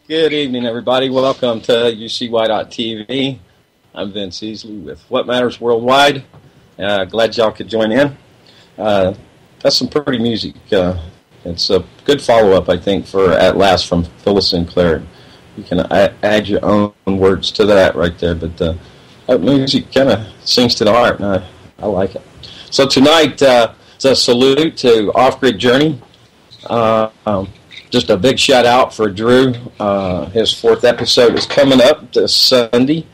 Good evening, everybody. Welcome to UCY.TV. I'm Vince Easley with What Matters Worldwide. Glad y'all could join in. That's some pretty music. It's a good follow-up, I think, for At Last from Phyllis Sinclair. You can add your own words to that right there, but that music kind of sings to the heart, and I like it. So tonight, it's a salute to Off Grid Journey. Just a big shout out for Drew. His 4th episode is coming up this Sunday.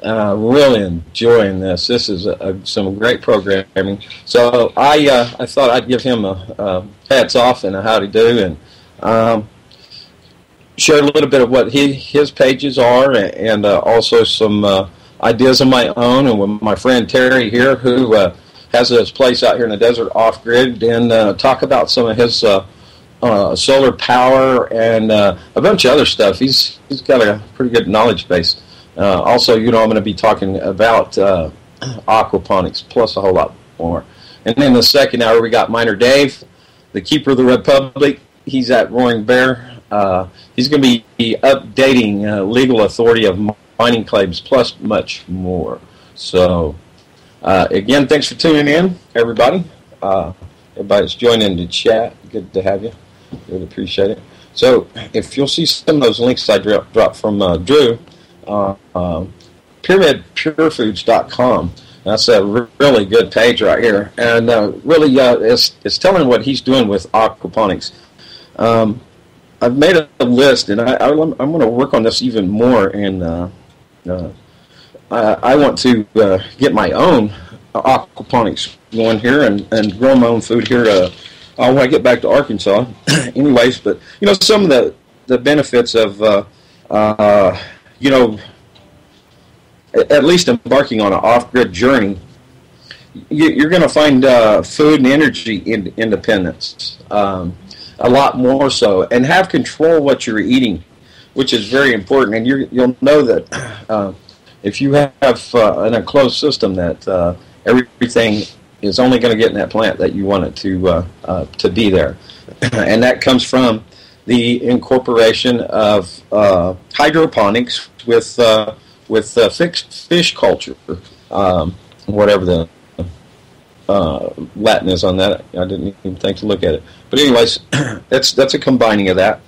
Really enjoying this. This is some great programming. So I thought I'd give him a hats off and a howdy do, and share a little bit of what his pages are, and also some ideas of my own, and with my friend Terry here, who has his place out here in the desert off grid, and talk about some of his solar power and a bunch of other stuff. He's got a pretty good knowledge base. Also, I'm going to be talking about aquaponics, plus a whole lot more. And then the second hour, we got Miner Dave, the Keeper of the Republic. He's at Roaring Bear. He's going to be updating legal authority of mining claims, plus much more. So, again, thanks for tuning in, everybody. Everybody's joining the chat. Good to have you. Really appreciate it. So, if you'll see some of those links I dropped from Drew, PyramidPureFoods.com. That's a really good page right here, and really it's telling what he's doing with aquaponics. I've made a list, and I'm going to work on this even more, and I want to get my own aquaponics going here and grow my own food here when I get back to Arkansas. Anyways, but some of the benefits of at least embarking on an off-grid journey, you're going to find food and energy independence, a lot more so, and have control of what you're eating, which is very important. And you'll know that if you have an enclosed system, that everything is only going to get in that plant that you want it to be there. And that comes from the incorporation of hydroponics with fixed fish culture, whatever the Latin is on that. I didn't even think to look at it. But anyways, that's a combining of that.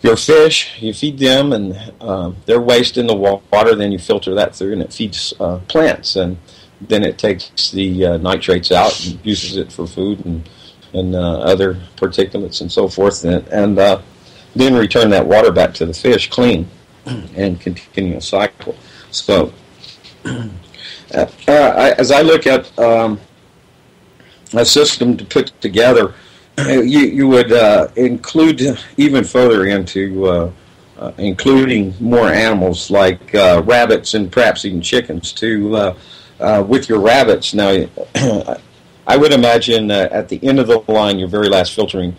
Your fish, you feed them, and their waste in the water, then you filter that through, and it feeds plants. And then it takes the nitrates out and uses it for food and other particulates and so forth, and then return that water back to the fish clean and continue a cycle. So as I look at a system to put together, you would include even further into including more animals like rabbits and perhaps even chickens to with your rabbits. Now, I would imagine at the end of the line, your very last filtering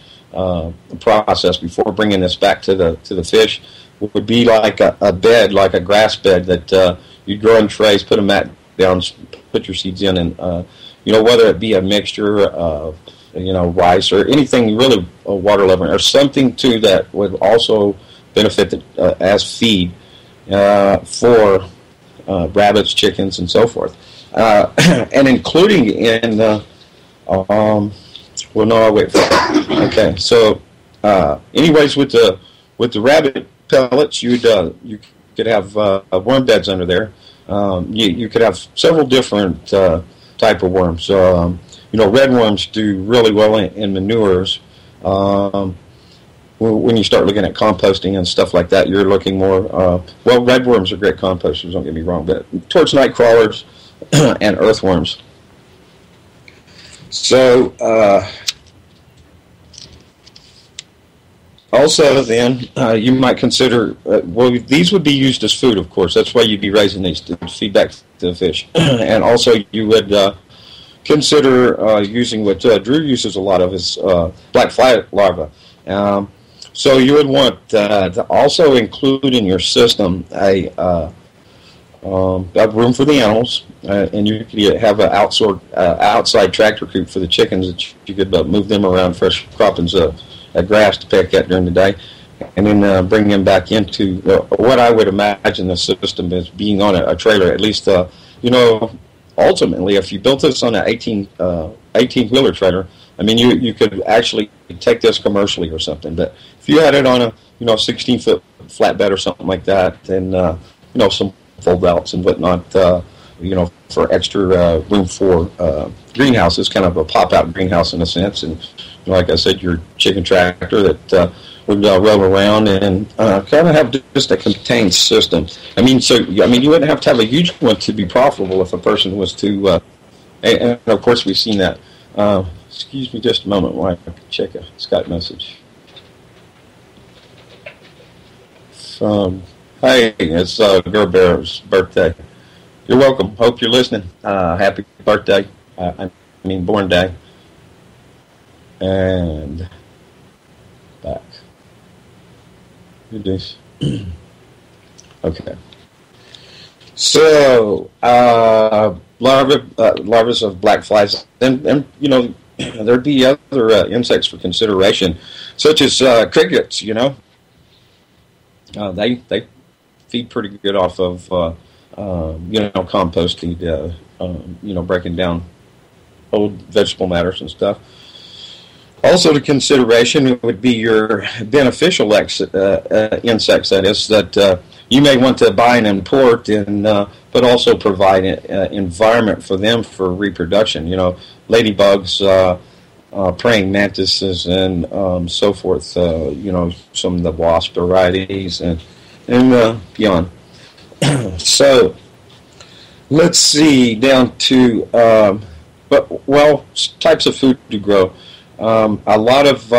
process before bringing this back to the fish would be like a bed, like a grass bed that you'd grow in trays, put a mat down, put your seeds in, and whether it be a mixture of rice or anything really water loving or something too that would also benefit as feed for rabbits, chickens, and so forth, and including in well, no, I'll wait for that. Okay, so anyways, with the rabbit pellets, you could have worm beds under there. You could have several different type of worms. Red worms do really well in manures. When you start looking at composting and stuff like that, you're looking more. Red worms are great composters. Don't get me wrong, but towards night crawlers and earthworms. So also then you might consider, these would be used as food, of course. That's why you'd be raising these to feed back to the fish. And also you would consider using what Drew uses a lot of is black fly larvae. So you would want to also include in your system a room for the animals, and you could have an outside tractor coop for the chickens that you could move them around fresh croppings of grass to peck at during the day, and then bring them back into what I would imagine the system as being on a trailer. At least, ultimately, if you built this on an 18-wheeler trailer, I mean, you could actually take this commercially or something. But if you had it on a 16-foot flatbed or something like that, then some fold-outs and whatnot, for extra room for greenhouses, kind of a pop-out greenhouse in a sense. And like I said, your chicken tractor that would roll around and kind of have just a contained system. You wouldn't have to have a huge one to be profitable if a person was to. And of course, we've seen that. Excuse me just a moment while I check a Skype message. Hey, it's Girl Bear's birthday. You're welcome. Hope you're listening. Happy birthday. Born day. And back. Goodness. Okay. So, larvae of black flies, and there'd be other insects for consideration, such as crickets. They feed pretty good off of compost feed, breaking down old vegetable matters and stuff. Also, to consideration would be your beneficial insects. That is that you may want to buy and import, but also provide an environment for them for reproduction. Ladybugs, praying mantises, and so forth. Some of the wasp varieties and beyond. So let's see down to types of food to grow. A lot of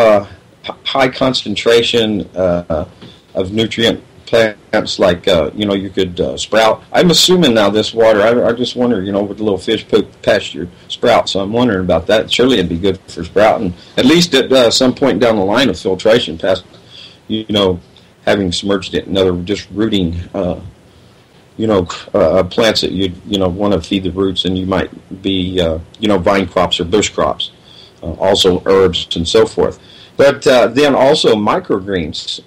high concentration of nutrient plants, like you could sprout. I'm assuming now this water. I just wonder, with the little fish poop past your sprout. So I'm wondering about that. Surely it'd be good for sprouting, at least at some point down the line of filtration, past having submerged it in other just rooting. Plants that you'd want to feed the roots, and you might be vine crops or bush crops, also herbs and so forth. But then also microgreens,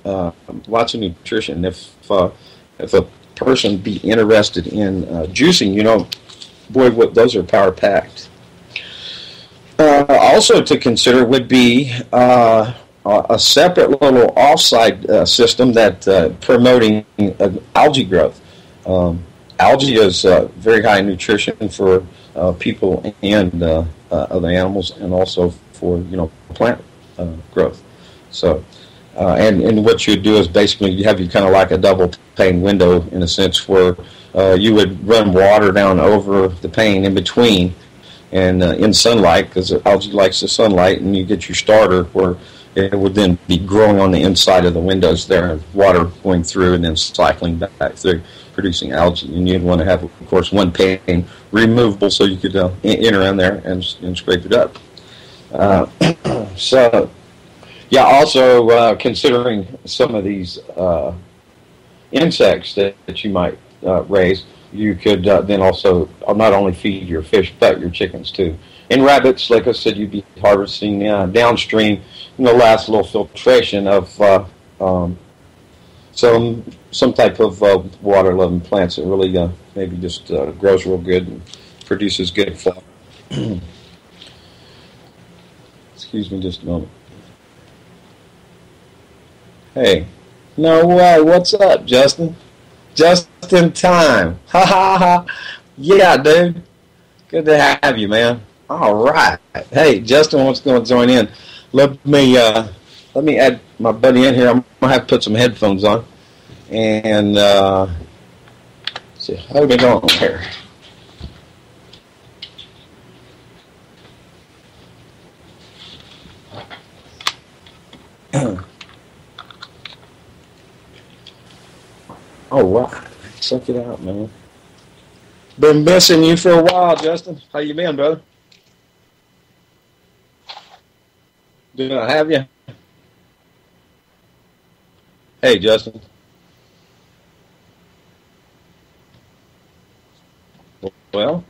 lots of nutrition. If a person be interested in juicing, those are power packed. Also to consider would be a separate little offside system that promoting algae growth. Algae is very high in nutrition for people and other animals, and also for plant growth. So, and what you do is basically you have kind of like a double pane window in a sense where you would run water down over the pane in between and in sunlight, because algae likes the sunlight, and you get your starter where it would then be growing on the inside of the windows there, water going through and then cycling back through, producing algae. And you'd want to have, of course, one pane removable so you could enter in there and scrape it up. So, yeah, also considering some of these insects that you might raise, you could then also not only feed your fish but your chickens too. And rabbits, like I said, you'd be harvesting downstream, last little filtration of some type of water-loving plants that really maybe just grows real good and produces good flower. Excuse me just a moment. Hey, no way, what's up, Justin? Just in time. Ha ha ha. Yeah, dude. Good to have you, man. All right. Hey, Justin wants to join in. Let me add my buddy in here. I'm gonna have to put some headphones on and see how we going here. All right. Check it out, man. Been missing you for a while, Justin. How you been, brother? Did I have you? Hey, Justin. Well,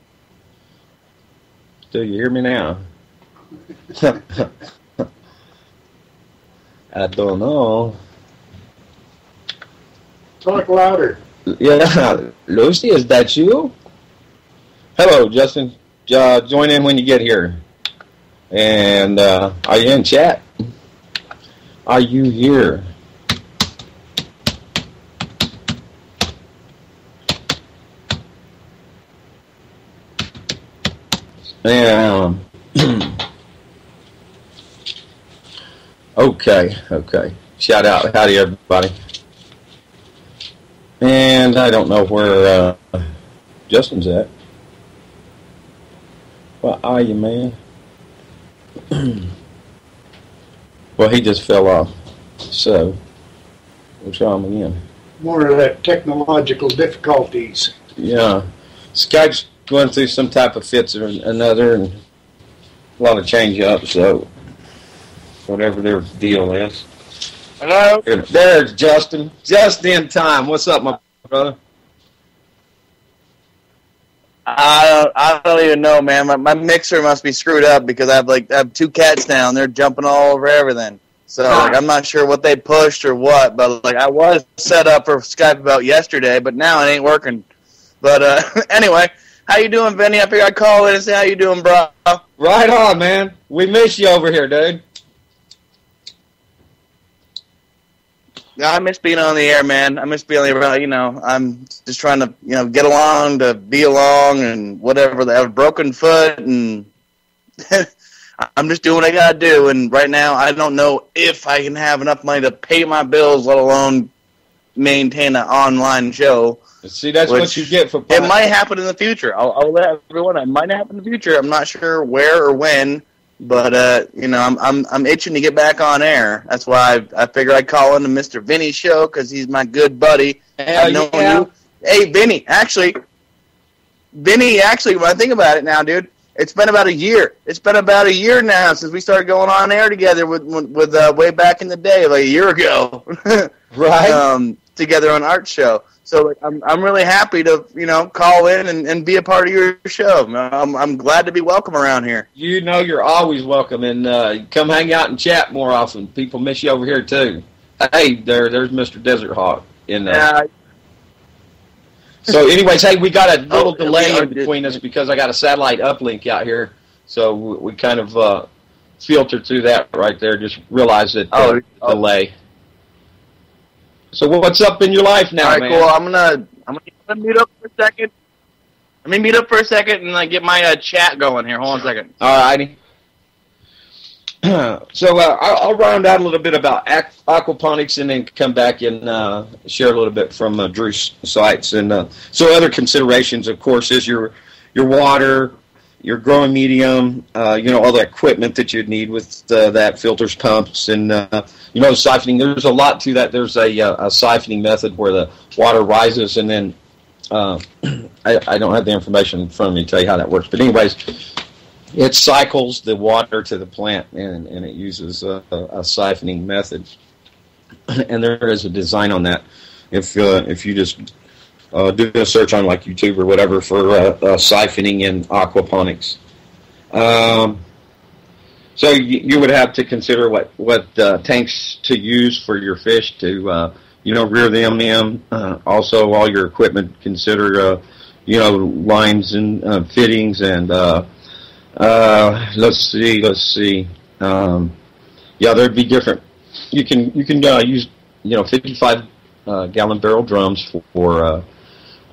do you hear me now? I don't know. Talk louder. Yeah, Lucy, is that you? Hello, Justin. Join in when you get here. And are you in chat? Are you here? Yeah. Okay. Shout out. Howdy, everybody. And I don't know where Justin's at. Where are you, man? Well, he just fell off. So, we'll try him again. More of that technological difficulties. Yeah. Skype's going through some type of fits or another, and a lot of change-ups, so whatever their deal is. Hello? There's Justin. Just in time. What's up, my brother? I don't even know, man. My mixer must be screwed up because I have two cats now and they're jumping all over everything. So I'm not sure what they pushed or what, but I was set up for Skype about yesterday, but now it ain't working. But anyway, how you doing, Vinny? I figured I'd call in and say how you doing, bro. Right on, man. We miss you over here, dude. I miss being on the air, man. I miss being on the air. I'm just trying to, get along to be along and whatever. I have a broken foot, and I'm just doing what I got to do. And right now, I don't know if I can have enough money to pay my bills, let alone maintain an online show. See, that's what you get for. It might happen in the future. I'll let everyone know. It might happen in the future. I'm not sure where or when. But I'm itching to get back on air. That's why I figured I'd call into Mr. Vinny's show because he's my good buddy. I've known you. Hey, Vinny, actually, when I think about it now, dude, it's been about a year. It's been about a year now since we started going on air together with way back in the day, like a year ago, right? Together on Art Show. So I'm really happy to call in and be a part of your show. I'm glad to be welcome around here. You're always welcome, and come hang out and chat more often. People miss you over here too. Hey, there's Mr. Desert Hawk in there. So, anyways, hey, we got a little delay in between us because I got a satellite uplink out here, so we kind of filtered through that right there. Just realized that delay. So what's up in your life now, man? All right, cool. I'm gonna mute up for a second. Let me meet up for a second and get my chat going here. Hold on a second. All righty. So I'll round out a little bit about aquaponics and then come back and share a little bit from Drew's sites. And so other considerations, of course, is your water, your growing medium, all the equipment that you'd need with that, filters, pumps, and siphoning. There's a lot to that. There's a siphoning method where the water rises, and then I don't have the information in front of me to tell you how that works. But anyways, it cycles the water to the plant, and it uses a siphoning method. And there is a design on that. If you just do a search on like YouTube or whatever for siphoning and aquaponics. So you would have to consider what tanks to use for your fish to rear them in. Also, all your equipment, consider lines and fittings and let's see. There'd be different. You can use 55 gallon barrel drums for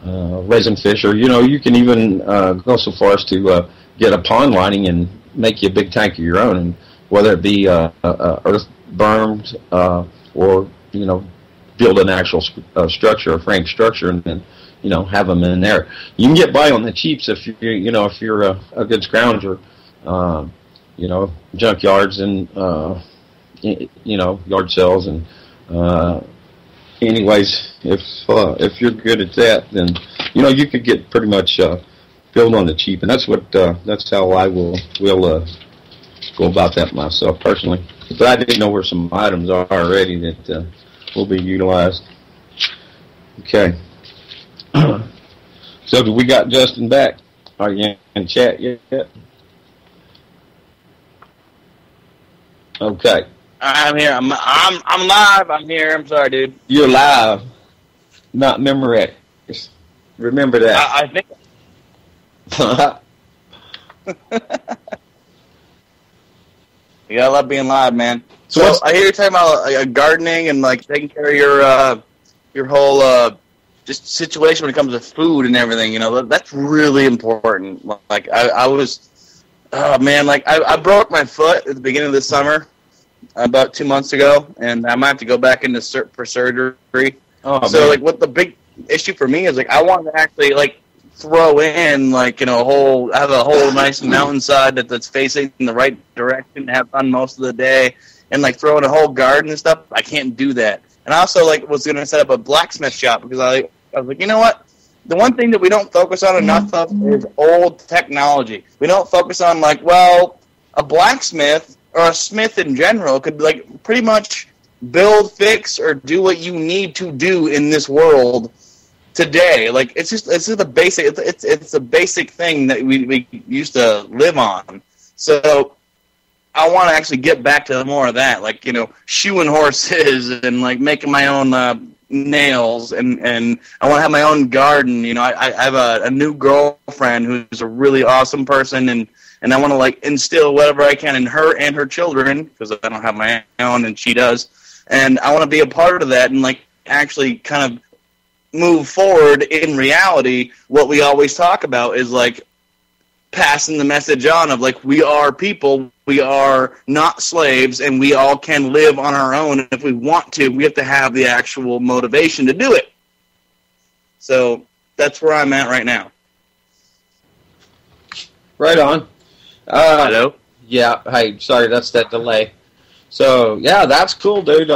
resin fish, or you can even go so far as to get a pond lining and make you a big tank of your own, and whether it be earth bermed or build an actual structure, a frame structure, and then have them in there. You can get by on the cheaps if you're a good scrounger, junkyards and yard sales and. Anyways, if you're good at that, then you could get pretty much built on the cheap, and that's how I will go about that myself personally. But I didn't know where some items are already that will be utilized. Okay. So do we got Justin back? Are you in chat yet? Okay. I'm here. I'm live. I'm here. I'm sorry, dude. You're live, not Memorex. Remember that. I think. You gotta love being live, man. So I hear you talking about gardening and taking care of your whole just situation when it comes to food and everything. That's really important. I was, oh man, I broke my foot at the beginning of this summer. About 2 months ago, and I might have to go back into for surgery. Oh, so, man. what the big issue for me is, I want to actually, throw in, a whole nice mountainside that's facing in the right direction, have fun most of the day, and, throw in a whole garden and stuff. I can't do that. And I also, was going to set up a blacksmith shop, because I was like, you know what? The one thing that we don't focus on enough of is old technology. We don't focus on, a blacksmith or a smith in general could pretty much build, fix, or do what you need to do in this world today. It's just a basic. It's a basic thing that we used to live on. So I want to actually get back to more of that, shoeing horses and making my own nails, and I want to have my own garden. I have a new girlfriend who's a really awesome person, and I want to instill whatever I can in her and her children, because I don't have my own and she does. And I want to be a part of that and actually kind of move forward in reality. What we always talk about is passing the message on of we are people, we are not slaves, and we all can live on our own. And if we want to, we have to have the actual motivation to do it. So that's where I'm at right now. Right on. Hello? Yeah, hey, sorry, that's that delay. So, yeah, that's cool, dude.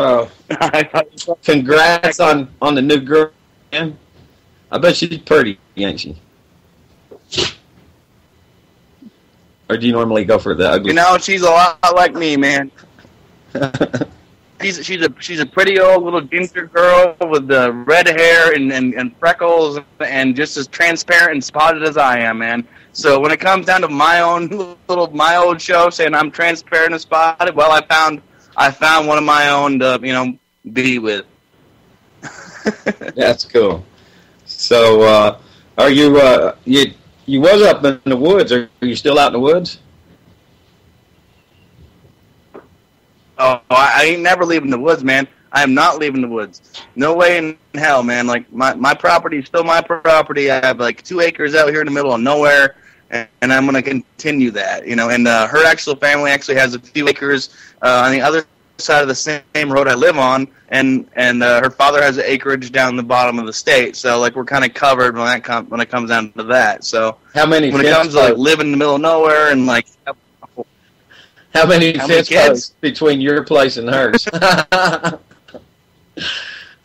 Congrats on the new girl, man. I bet she's pretty, ain't she? Or do you normally go for the ugly? She's a lot like me, man. She's a pretty old little ginger girl with red hair and freckles and just as transparent and spotted as I am, man. So when it comes down to my old show saying I'm transparent and spotted, well, I found one of my own to be with. That's cool. So are you you was up in the woods? Are you still out in the woods? Oh, I ain't never leaving the woods, man. I am not leaving the woods. No way in hell, man. Like, my property is still my property. I have, like, 2 acres out here in the middle of nowhere, and I'm going to continue that, you know. And her actual family actually has a few acres on the other side of the same road I live on, and her father has an acreage down the bottom of the state. So, like, we're kind of covered when it comes down to that. So, how many? When it comes to, like, living in the middle of nowhere and, like, how many fence posts between your place and hers?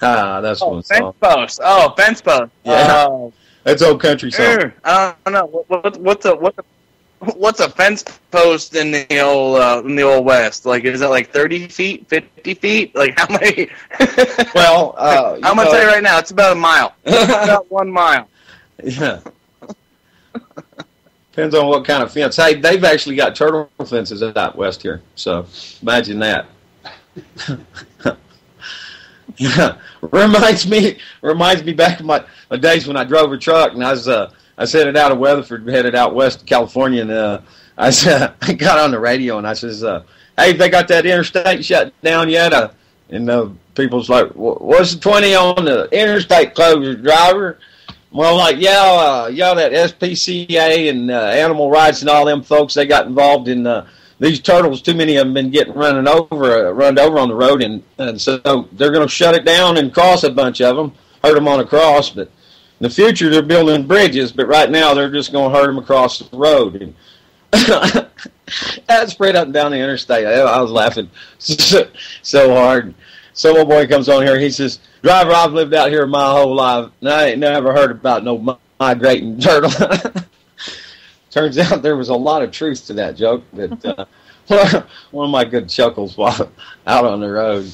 That's what's fence posts. Oh, fence posts. Yeah, that's old country song. I don't know. What's a fence post in the old West? Like, is it like 30 feet, 50 feet? Like, how many? Well, I'm gonna tell you right now, it's about a mile. It's about 1 mile. Yeah. Depends on what kind of fence. Hey, they've actually got turtle fences out west here, so imagine that. Yeah, reminds me back of my days when I drove a truck, and I was headed out of Weatherford, headed out west to California, and I got on the radio and I says, "Hey, they got that interstate shut down yet?" And people's like, "What's the 20 on the interstate closure, driver?" Well, like, yeah, that SPCA and animal rights and all them folks, they got involved in these turtles. Too many of them been getting run over on the road, and so they're going to shut it down and cross a bunch of them, hurt them on a cross. But in the future, they're building bridges, but right now they're just going to hurt them across the road. And that spread up and down the interstate. I was laughing so hard. So my boy comes on here, he says, "Driver, I've lived out here my whole life, and I ain't never heard about no migrating turtle." Turns out there was a lot of truth to that joke, but one of my good chuckles while out on the road.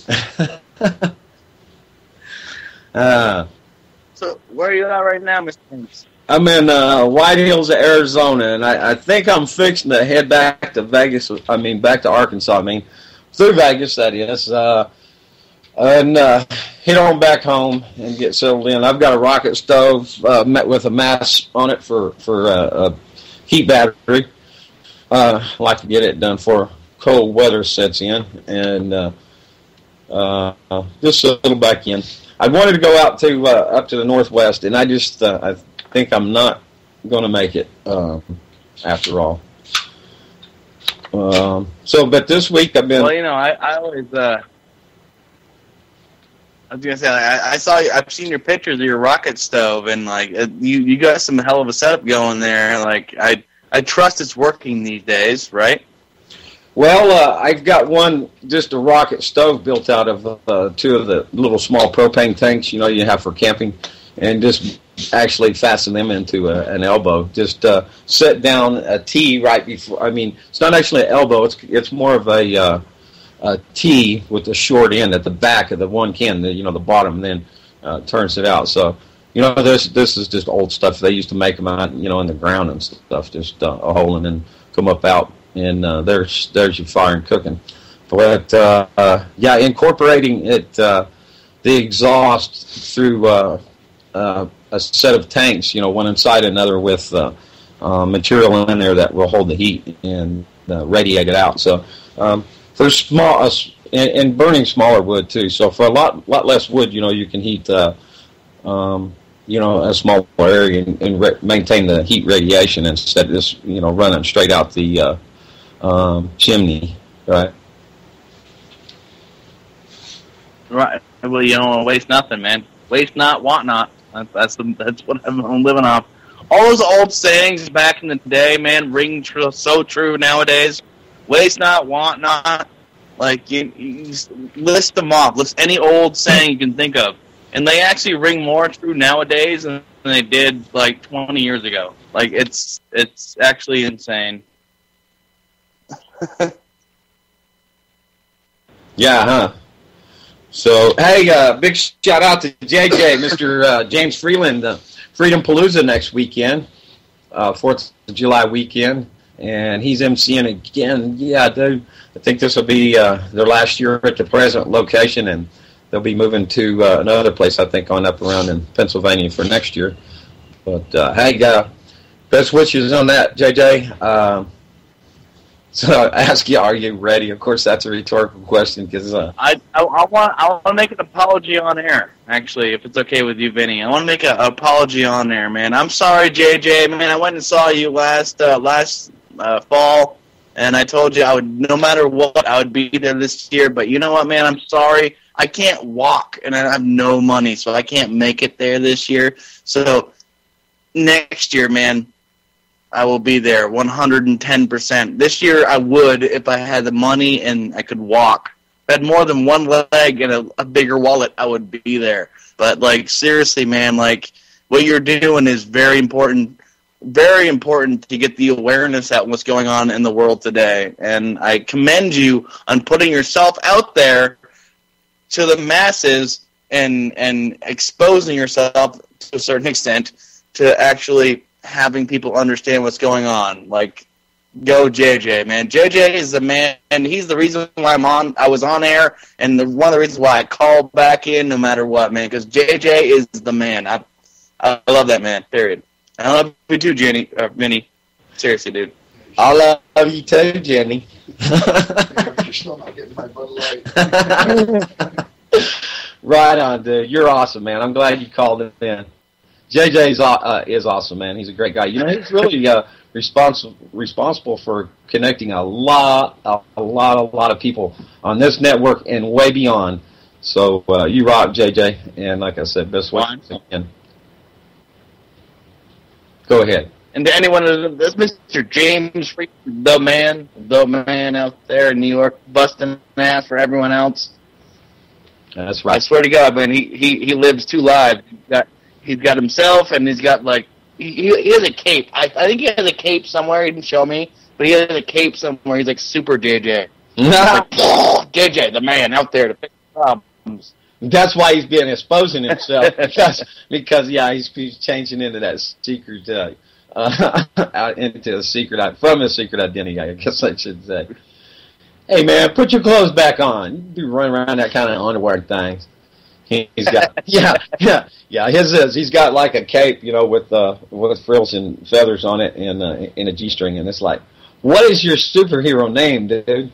So where are you at right now, Mr. James? I'm in White Hills, Arizona, and I think I'm fixing to head back to Vegas. Back to Arkansas. Through Vegas, that is. And head on back home and get settled in. I've got a rocket stove met with a mass on it for a heat battery. Like to get it done before cold weather sets in, and just settle back in. I wanted to go out to up to the northwest, and I just I think I'm not going to make it after all. But this week I've been. Well, I always. I was gonna say, I've seen your pictures of your rocket stove, and like you got some hell of a setup going there. Like I trust it's working these days, right? Well, I've got just a rocket stove built out of 2 of the little small propane tanks, you have for camping, and just actually fasten them into an elbow. Just set down a T right before. It's not actually an elbow. It's more of a T with the short end at the back of the one can, the bottom, and then turns it out. So, this is just old stuff. They used to make them out, in the ground and stuff, just a hole and then come up out, and there's your fire and cooking. But, incorporating it, the exhaust through a set of tanks, one inside another with material in there that will hold the heat and radiate it out. So, there's small and burning smaller wood too. So for a lot less wood, you can heat a small area and maintain the heat radiation instead of just running straight out the chimney, right? Right. Well, you don't want to waste nothing, man. Waste not, want not. That's what I'm living off. All those old sayings back in the day, man, ring so true nowadays. Waste not, want not. Like, you just list them off. List any old saying you can think of. And they actually ring more true nowadays than they did, like, 20 years ago. Like, it's actually insane. Yeah, huh? So, hey, big shout out to JJ, Mr. James Freeland, Freedom Palooza next weekend, 4th of July weekend. And he's emceeing again. Yeah, dude. I think this will be their last year at the present location, and they'll be moving to another place, I think, on up around in Pennsylvania for next year. But, hey, best wishes on that, JJ. So I ask you, are you ready? Of course, that's a rhetorical question because I want to make an apology on air. Actually, if it's okay with you, Vinny, I want to make an apology on air, man. I'm sorry, JJ. Man, I went and saw you last fall, and I told you I would, no matter what, I would be there this year. But you know what, man? I'm sorry. I can't walk, and I have no money, so I can't make it there this year. So next year, man, I will be there 110%. This year I would if I had the money and I could walk. If I had more than one leg and a bigger wallet, I would be there. But, like, seriously, man, like, what you're doing is very important to get the awareness out what's going on in the world today. And I commend you on putting yourself out there to the masses and exposing yourself to a certain extent to actually having people understand what's going on. Like, go JJ, man. JJ is the man, and he's the reason why I was on air, and one of the reasons why I called back in no matter what, man, because JJ is the man. I love that man, period. I love you too, Vinny. Seriously, dude. I love you too, Jenny. You're still not getting my Bud Light. Right on, dude. You're awesome, man. I'm glad you called in. JJ is awesome, man. He's a great guy. You know, he's really responsible for connecting a lot of people on this network and way beyond. So you rock, JJ. And like I said, best wishes again. Go ahead. And to anyone, that's Mr. James, the man out there in New York, busting ass for everyone else. That's right. I swear to God, man, he lives two lives. He's got himself, and he's got, like, he has a cape. I think he has a cape somewhere. He didn't show me, but he has a cape somewhere. He's like Super JJ. Like, JJ, the man out there to fix problems. That's why he's been exposing himself because yeah, he's changing into that secret into a secret from his secret identity. I guess I should say. Hey man, put your clothes back on. You be running around that kind of underwear things. He's got his is. He's got like a cape, you know, with frills and feathers on it and in a G-string, and it's like, what is your superhero name, dude?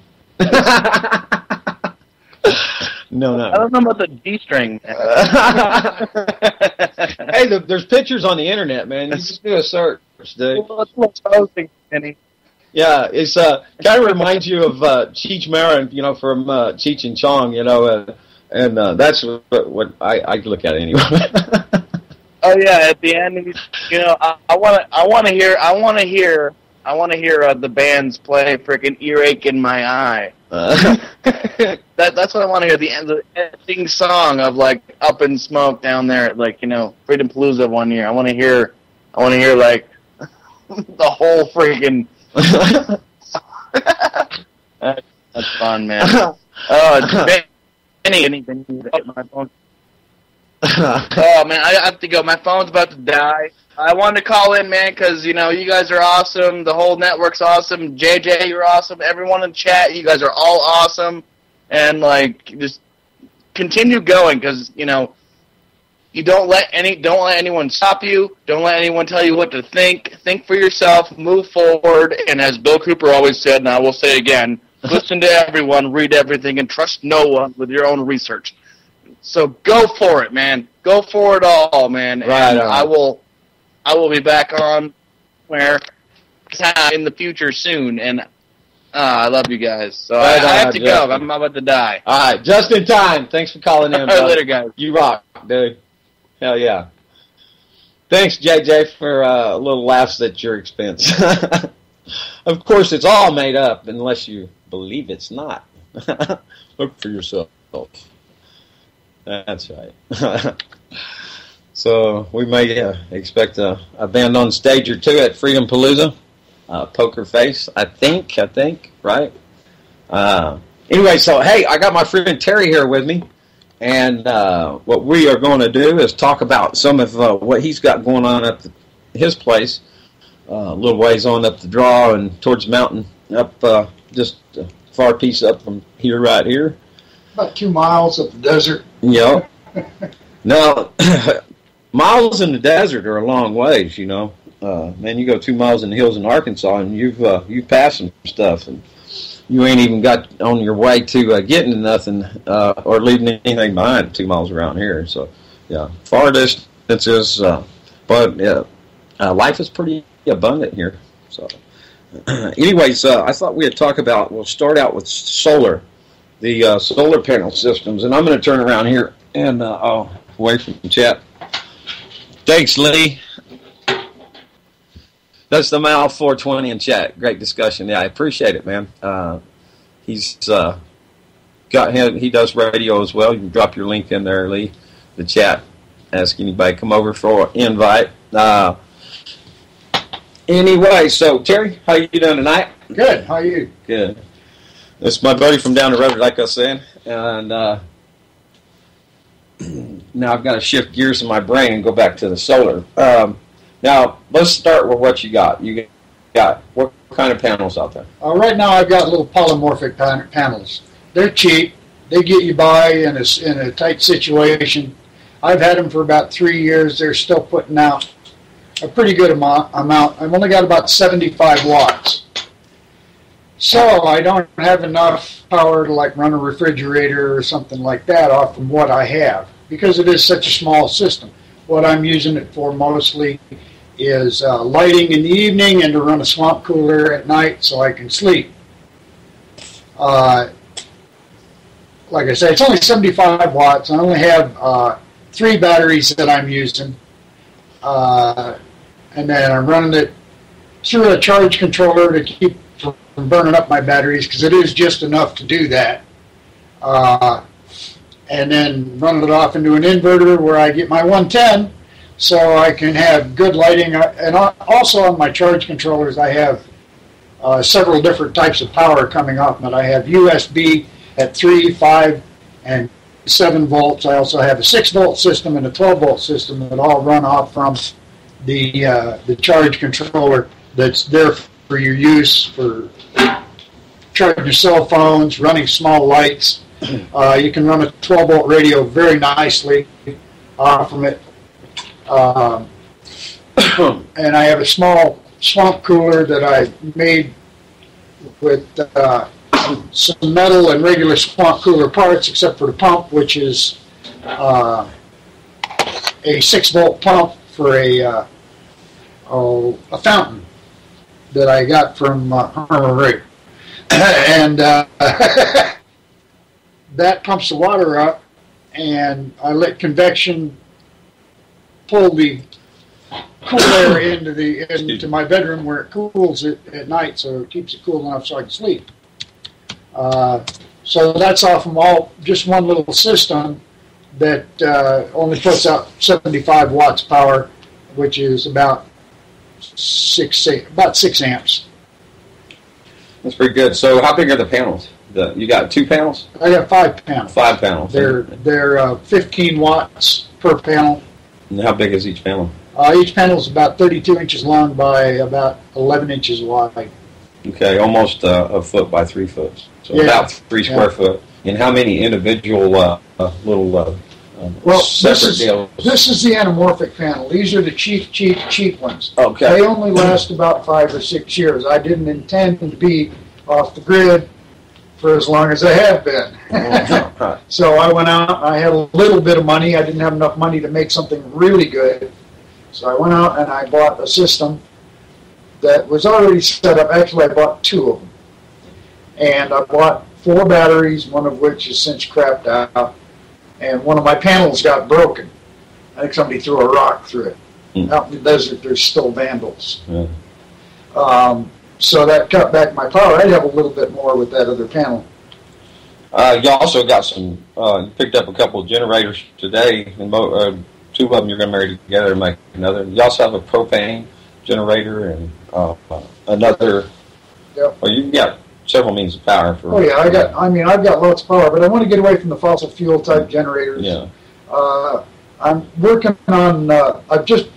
No. I don't know about the G-string. Hey, there's pictures on the internet, man. You just do a search, dude. What's posting, Penny? Yeah, it's kind of reminds you of Cheech Marin, you know, from Cheech and Chong, you know, and that's what I look at it anyway. Oh yeah, at the end, you know, I want to hear the bands play "Frickin' Earache in My Eye." That's what I want to hear. The ending song of like Up in Smoke down there at, like, you know, Freedom Palooza one year. I want to hear like the whole freaking. That's fun, man. Oh, Benny, my phone. Oh man, I have to go. My phone's about to die. I wanted to call in, man, because, you know, you guys are awesome. The whole network's awesome. JJ, you're awesome. Everyone in chat, you guys are all awesome. And, like, just continue going, because, you know, you don't let anyone stop you. Don't let anyone tell you what to think. Think for yourself. Move forward. And as Bill Cooper always said, and I will say again, listen to everyone, read everything, and trust no one with your own research. So go for it, man. Go for it all, man. Right and on. I will be back on in the future soon, and I love you guys. So right I have to Justin. go. I'm about to die. All right, just in time. Thanks for calling in. All right, later, guys. You rock, dude. Hell yeah. Thanks, JJ, for a little laughs at your expense. Of course, it's all made up, unless you believe it's not. Look for yourself. That's right. So we may expect a band on stage or two at Freedom Palooza. Poker Face, I think, right? Anyway, so hey, I got my friend Terry here with me, and what we are going to do is talk about some of what he's got going on at his place, a little ways on up the draw and towards the mountain, up just a far piece up from here, right here. About 2 miles up the desert. Yep. Now, miles in the desert are a long ways, you know. man, you go 2 miles in the hills in Arkansas, and you've passed some stuff, and you ain't even got on your way to getting to nothing or leaving anything behind 2 miles around here. So, yeah, far distances, but life is pretty abundant here. So, anyways, I thought we'd talk about. We'll start out with solar, the solar panel systems, and I'm going to turn around here and away from the chat. Thanks, Lee. That's the Mal 420 in chat. Great discussion. Yeah, I appreciate it, man. He's he does radio as well. You can drop your link in there, Lee. The chat. Ask anybody come over for an invite. Anyway, so Terry, how you doing tonight? Good. How are you? Good. This is my buddy from down the road, like I was saying, and now I've got to shift gears in my brain and go back to the solar. Now, let's start with what you got. You got what kind of panels out there? Right now, I've got little polymorphic panels. They're cheap. They get you by in a tight situation. I've had them for about 3 years. They're still putting out a pretty good amount. I've only got about 75 watts. So I don't have enough power to like run a refrigerator or something like that off from what I have, because it is such a small system. What I'm using it for mostly is lighting in the evening and to run a swamp cooler at night so I can sleep. Like I said, it's only 75 watts. I only have 3 batteries that I'm using. And then I'm running it through a charge controller to keep from burning up my batteries, because it is just enough to do that. And then running it off into an inverter where I get my 110 so I can have good lighting. And also on my charge controllers, I have several different types of power coming off them. I have USB at 3, 5, and 7 volts. I also have a 6-volt system and a 12-volt system that all run off from the charge controller that's there for your use for charging your cell phones, running small lights. You can run a 12-volt radio very nicely from it. And I have a small swamp cooler that I made with some metal and regular swamp cooler parts, except for the pump, which is a 6-volt pump for a fountain that I got from Harmon. And that pumps the water up, and I let convection pull the cool air into my bedroom where it cools it at night, so it keeps it cool enough so I can sleep. So that's off from just one little system that only puts out 75 watts power, which is about 6 amps. That's pretty good. So how big are the panels? You got 2 panels? I got 5 panels. 5 panels. They're 15 watts per panel. And how big is each panel? Each panel is about 32 inches long by about 11 inches wide. Okay, almost a foot by 3 foot. So about 3 square foot. And how many individual little separate deals? This is the anamorphic panel. These are the cheap ones. Okay. They only last about 5 or 6 years. I didn't intend to be off the grid for as long as I have been. So I went out, I had a little bit of money. I didn't have enough money to make something really good. So I went out and I bought a system that was already set up. Actually, I bought 2 of them. And I bought 4 batteries, one of which is since crapped out. And one of my panels got broken. I think somebody threw a rock through it. Out in the desert, there's still vandals. Yeah. So that cut back my power. I'd have a little bit more with that other panel. You also got some, you picked up a couple of generators today, and 2 of them you're going to marry together and make another. You also have a propane generator and another. Yep. Well, you've got several means of power. I've got lots of power, but I want to get away from the fossil fuel type generators. Yeah. I'm working on, I've just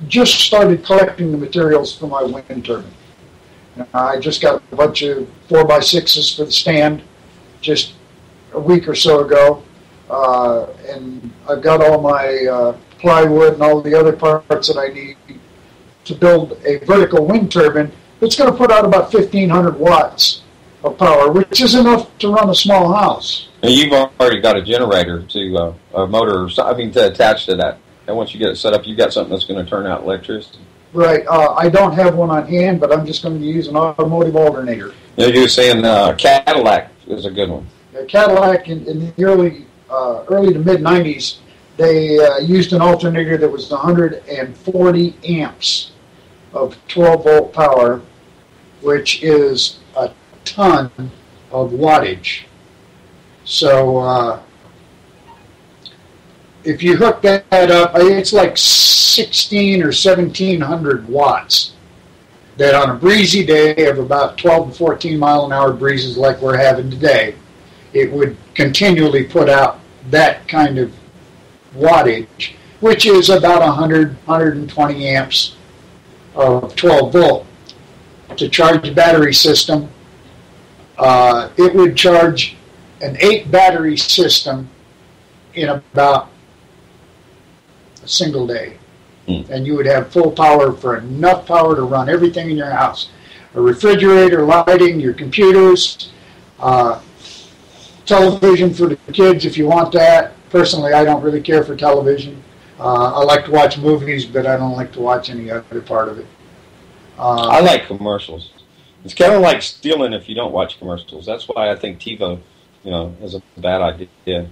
started collecting the materials for my wind turbine. I just got a bunch of 4x6s for the stand just a week or so ago, and I've got all my plywood and all the other parts that I need to build a vertical wind turbine that's going to put out about 1,500 watts of power, which is enough to run a small house. And you've already got a generator to a motor, to attach to that. And once you get it set up, you've got something that's going to turn out electricity. Right. I don't have one on hand, but I'm just going to use an automotive alternator. You were saying Cadillac is a good one. Cadillac in the early to mid 90s, they used an alternator that was 140 amps of 12 volt power, which is a ton of wattage. So if you hook that up, it's like 16 or 1700 watts. That on a breezy day of about 12 to 14 mile an hour breezes like we're having today, it would continually put out that kind of wattage, which is about 120 amps of 12 volt. To charge a battery system, it would charge an 8 battery system in about a single day. And you would have full power for enough power to run everything in your house. A refrigerator, lighting, your computers, television for the kids if you want that. Personally, I don't really care for television. I like to watch movies, but I don't like to watch any other part of it. I like commercials. It's kind of like stealing if you don't watch commercials. That's why I think TiVo, is a bad idea.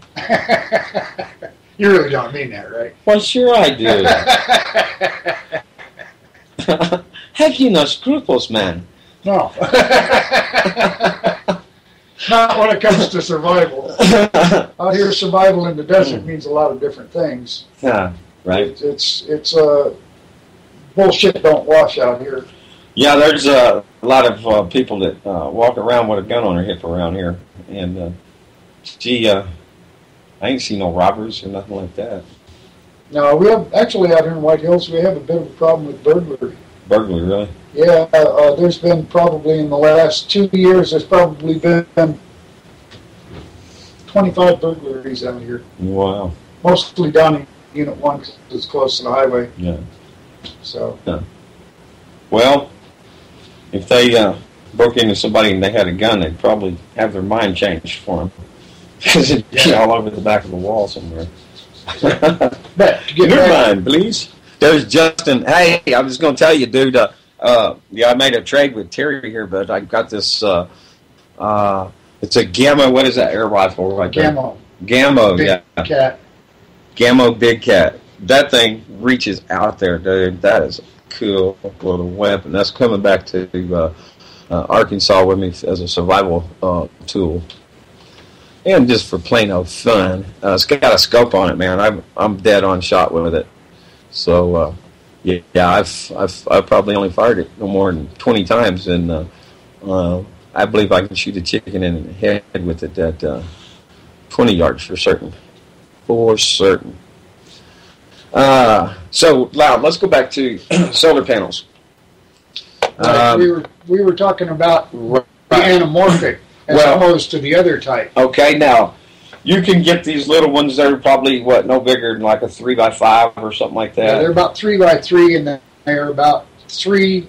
You really don't mean that, right? Well, sure I do. Have you no scruples, man? No. Not when it comes to survival. Out here, survival in the desert means a lot of different things. Yeah, right. It's bullshit don't wash out here. Yeah, there's a lot of people that walk around with a gun on their hip around here. And, I ain't seen no robbers or nothing like that. No, we have, actually out here in White Hills, we have a bit of a problem with burglary. Burglary, really? Yeah, there's been probably in the last 2 years, there's probably been 25 burglaries out here. Wow. Mostly down in Unit 1 because it's close to the highway. Yeah. So. Yeah. Well, if they broke into somebody and they had a gun, they'd probably have their mind changed for them. Because it'd be all over the back of the wall somewhere. But to get your mind, please. There's Justin. Hey, I was going to tell you, dude. I made a trade with Terry here, but I got this. It's a Gamma. What is that air rifle right there? Gamma. Big Cat. Gamma Big Cat. That thing reaches out there, dude. That is a cool little weapon. That's coming back to Arkansas with me as a survival tool. And just for plain old fun. It's got a scope on it, man. I'm dead on shot with it. So, I've probably only fired it no more than 20 times, and I believe I can shoot a chicken in the head with it at 20 yards for certain. For certain. So, Loud, let's go back to solar panels. We were talking about the anamorphic as opposed to the other type. Okay, now, you can get these little ones that are probably, no bigger than like a 3x5 or something like that? Yeah, they're about 3x3, and they're about 3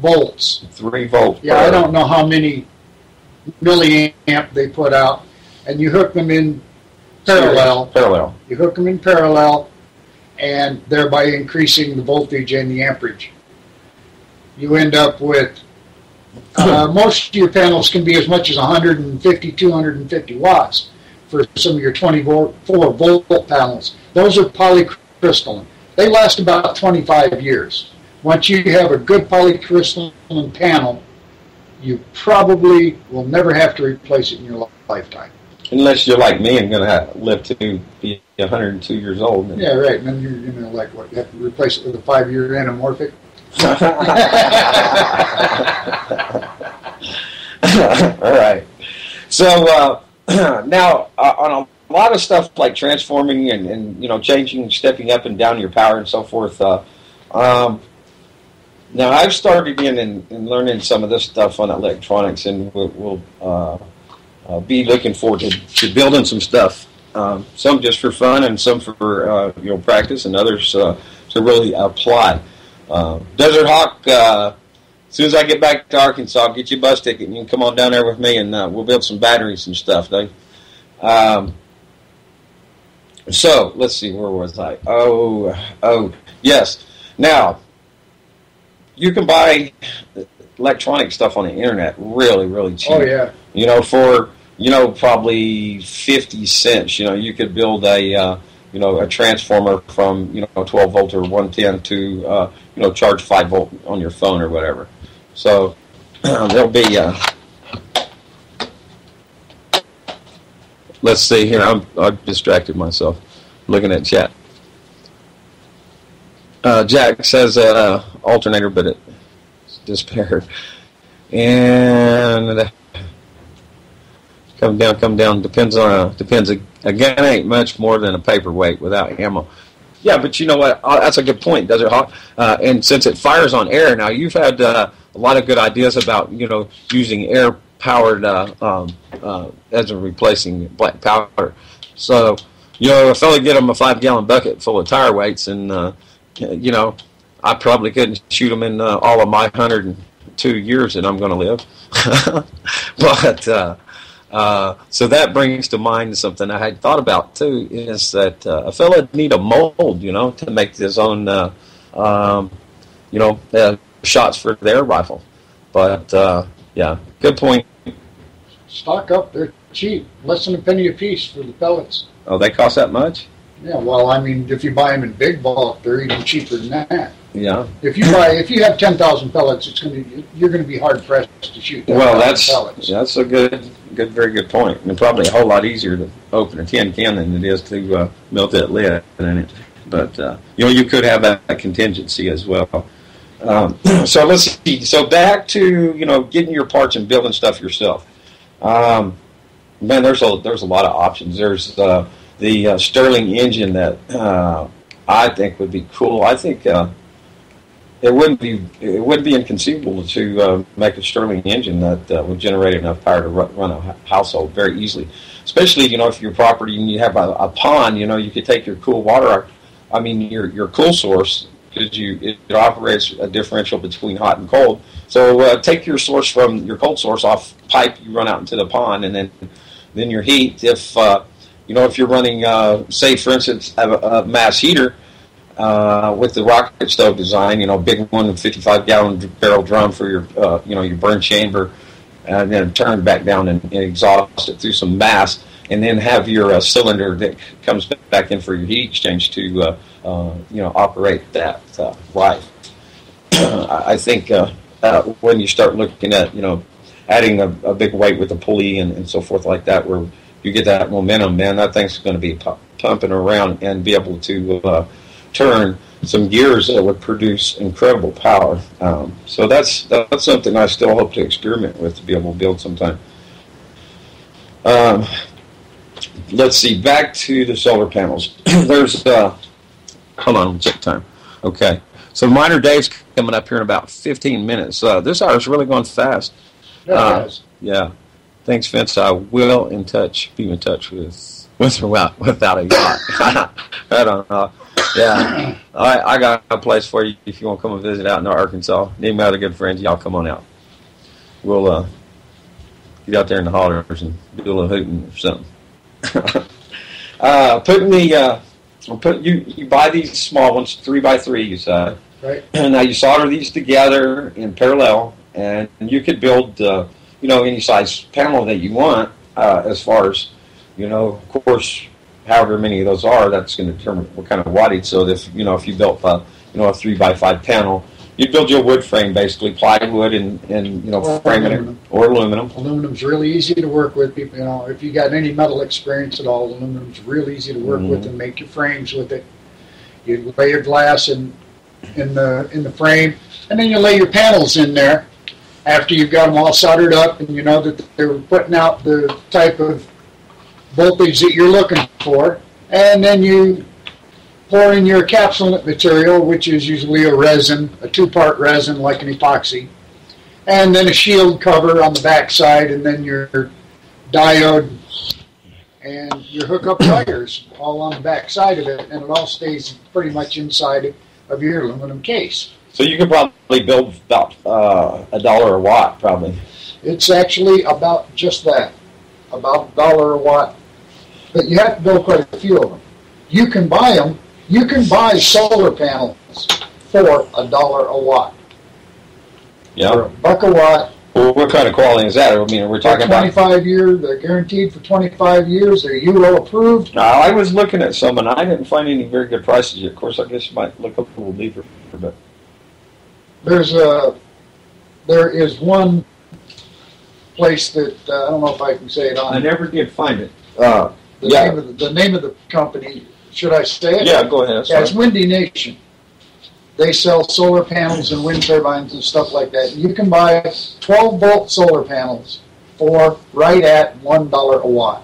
volts. 3 volts. Yeah, I don't know how many milliamp they put out. And you hook them in parallel. You hook them in parallel, and thereby increasing the voltage and the amperage. You end up with, most of your panels can be as much as 150, 250 watts. For some of your 24 volt panels. Those are polycrystalline. They last about 25 years. Once you have a good polycrystalline panel, you probably will never have to replace it in your lifetime. Unless you're like me and going to live to be 102 years old. Yeah, right. And then you're you have to replace it with a 5-year anamorphic. All right. So, now, on a lot of stuff like transforming and changing, stepping up and down your power and so forth, now I've started in and learning some of this stuff on electronics, and we'll be looking forward to building some stuff, some just for fun and some for practice, and others to really apply. Desert Hawk, as soon as I get back to Arkansas, I'll get you a bus ticket and you can come on down there with me and we'll build some batteries and stuff, Dave. So, let's see, where was I? Oh, yes. Now, you can buy electronic stuff on the internet really, really cheap. Oh, yeah. For, probably 50 cents, you could build a transformer from, 12 volt or 110 to, charge 5 volt on your phone or whatever. So, there'll be, let's see here, I've distracted myself looking at chat. Jack says, alternator, but it's disappeared. And come down, depends. A gun ain't much more than a paperweight without ammo. Yeah, but you know what? That's a good point, Desert Hawk. And since it fires on air, now you've had a lot of good ideas about using air-powered as a replacing black powder. So a fella get him a 5-gallon bucket full of tire weights, and I probably couldn't shoot him in all of my 102 years that I'm going to live. But so that brings to mind something I had thought about too, is that a fella would need a mold, to make his own, shots for their rifle. But yeah, good point. Stock up, they're cheap, less than a penny a piece for the pellets. Oh, they cost that much? Yeah, well, I mean, if you buy them in big bulk, they're even cheaper than that. Yeah. If you have 10,000 pellets, you're going to be hard pressed to shoot 10,000 pellets. That's a very good point, and probably a whole lot easier to open a tin can than it is to melt that lead in it. But you could have that contingency as well. So let's see. So back to getting your parts and building stuff yourself. Man, there's a lot of options. There's the Sterling engine that I think would be cool. I think it wouldn't be inconceivable to make a Sterling engine that would generate enough power to run a household very easily. Especially if your property and you have a pond, you could take your cool water. I mean your cool source, because it operates a differential between hot and cold. So take your source from your cold source off pipe, you run out into the pond, and then your heat. If you're running, say for instance, a mass heater with the rocket stove design, big 155-gallon barrel drum for your your burn chamber, and then turn back down and exhaust it through some mass, and then have your cylinder that comes back in for your heat exchange to operate that right. I think when you start looking at adding a big weight with a pulley and so forth like that, where you get that momentum, man, that thing's going to be pumping around and be able to turn some gears that would produce incredible power. So that's something I still hope to experiment with, to be able to build sometime. Let's see, back to the solar panels. There's, hold on, check time. Okay, so Miner Dave's coming up here in about 15 minutes. This hour's really going fast. Yeah. Thanks, Vince. I will be in touch with or without a yacht. I don't know. Yeah, I got a place for you if you want to come and visit out in Arkansas. Need my other good friends, y'all come on out. We'll get out there in the hollers and do a little hooting or something. You buy these small ones, 3x3, you said. Right. And now you solder these together in parallel, and you could build, any size panel that you want. As far as, of course, however many of those are, that's going to determine what kind of wattage. So if you built a 3x5 panel, you'd build your wood frame, basically plywood and frame it, or aluminum. Aluminum's really easy to work with. People, if you got any metal experience at all, aluminum's really easy to work with and make your frames with it. You lay your glass in the frame, and then you lay your panels in there after you've got them all soldered up, and you know that they're putting out the type of voltage that you're looking for, and then you pour in your encapsulant material, which is usually a resin, a 2-part resin like an epoxy, and then a shield cover on the back side, and then your diode and your hookup wires all on the back side of it, and it all stays pretty much inside of your aluminum case. So you could probably build about $1 a watt, probably. It's actually about just that, about $1 a watt. But you have to build quite a few of them. You can buy them. You can buy solar panels for $1 a watt. Yeah. For $1 a watt. Well, what kind of quality is that? I mean, we're talking 25 years. They're guaranteed for 25 years. They're UL approved. I was looking at some, and I didn't find any very good prices yet. Of course, I guess you might look up a little deeper. But there is one place that I don't know if I can say it on. I never did find it. The name of the company. Should I say it? Yeah, go ahead. Yeah, it's Windy Nation. They sell solar panels and wind turbines and stuff like that. You can buy 12-volt solar panels for right at $1 a watt.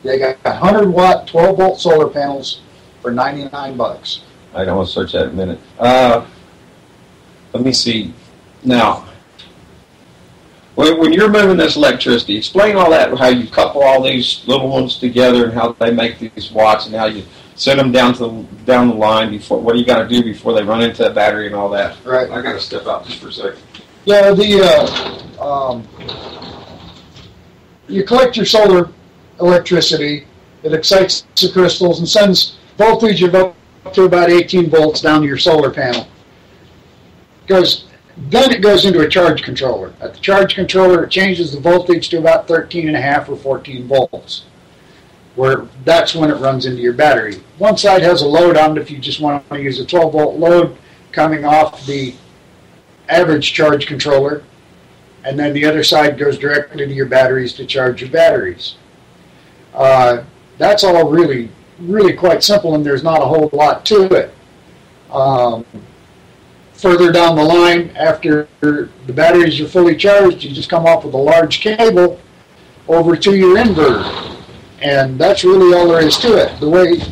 They got 100-watt, 12-volt solar panels for $99. I don't want to search that in a minute. Let me see. Now, when you're moving this electricity, explain all that, how you couple all these little ones together and how they make these watts and how you send them down the line. Before, what do you got to do before they run into the battery and all that? Right. I got to step out just for a second. Yeah, you collect your solar electricity. It excites the crystals and sends voltage of up to about 18 volts down to your solar panel. Then it goes into a charge controller. At the charge controller, it changes the voltage to about 13.5 or 14 volts. That's when it runs into your battery. One side has a load on it if you just want to use a 12-volt load coming off the average charge controller, and then the other side goes directly to your batteries to charge your batteries. That's all really, really quite simple, and there's not a whole lot to it. Further down the line, after the batteries are fully charged, you just come off with a large cable over to your inverter. And that's really all there is to it. The way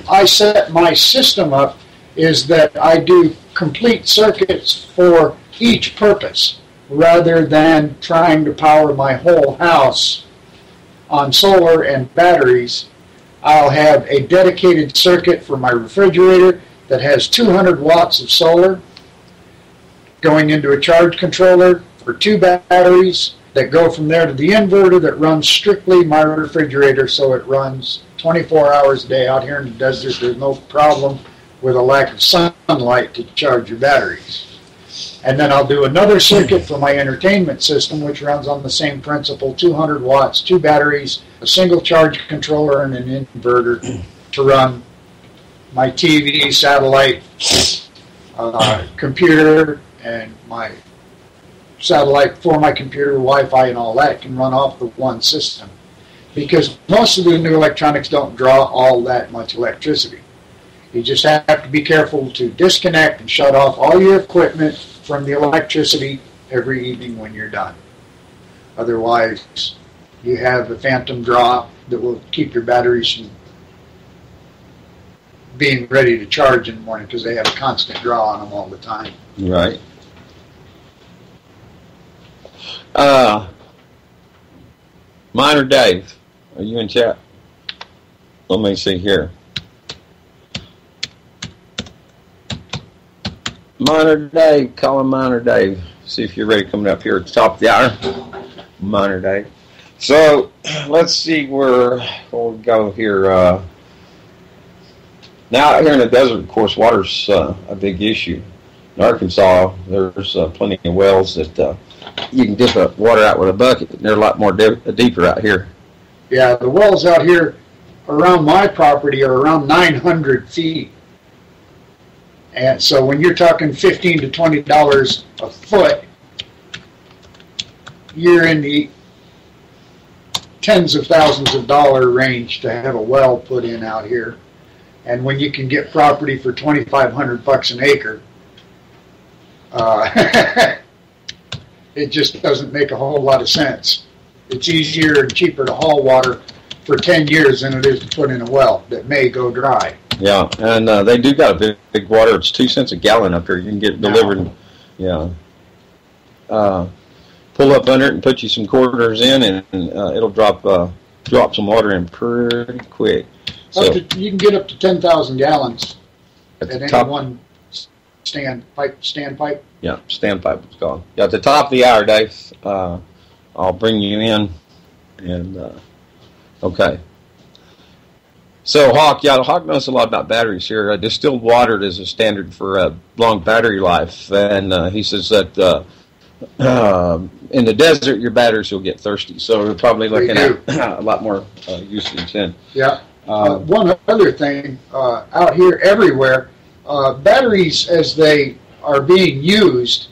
I set my system up is that I do complete circuits for each purpose rather than trying to power my whole house on solar and batteries. I'll have a dedicated circuit for my refrigerator that has 200 watts of solar going into a charge controller for 2 batteries that go from there to the inverter that runs strictly my refrigerator, so it runs 24 hours a day. Out here in the desert, there's no problem with a lack of sunlight to charge your batteries. And then I'll do another circuit for my entertainment system, which runs on the same principle, 200 watts, 2 batteries, a single charge controller, and an inverter to run my TV, satellite, computer, and my satellite for my computer, Wi-Fi, and all that can run off the one system. Because most of the new electronics don't draw all that much electricity. You just have to be careful to disconnect and shut off all your equipment from the electricity every evening when you're done. Otherwise, you have a phantom draw that will keep your batteries from being ready to charge in the morning because they have a constant draw on them all the time. Right. Miner Dave, are you in chat? Let me see here. Miner Dave, calling Miner Dave. See if you're ready coming up here at the top of the hour. Miner Dave. So, let's see where we'll go here. Now, out here in the desert, of course, water's a big issue. In Arkansas, there's plenty of wells that you can dip water out with a bucket. They're a lot more deeper out here. Yeah, the wells out here around my property are around 900 feet. And so when you're talking $15 to $20 a foot, you're in the tens of thousands of dollar range to have a well put in out here. And when you can get property for $2,500 an acre, it just doesn't make a whole lot of sense. It's easier and cheaper to haul water for 10 years than it is to put in a well that may go dry. Yeah, and they do got a big water. It's 2 cents a gallon up here. You can get it delivered. Yeah. Pull up under it and put you some quarters in, and it'll drop some water in pretty quick. So you can get up to 10,000 gallons at any top, one standpipe. Yeah, standpipe is called. Yeah, at the top of the hour, Dave. I'll bring you in, and okay. So Hawk knows a lot about batteries here. Distilled water is a standard for long battery life, and he says that in the desert your batteries will get thirsty. So we're probably looking at a lot more usage. And yeah. One other thing, out here everywhere, batteries as they are being used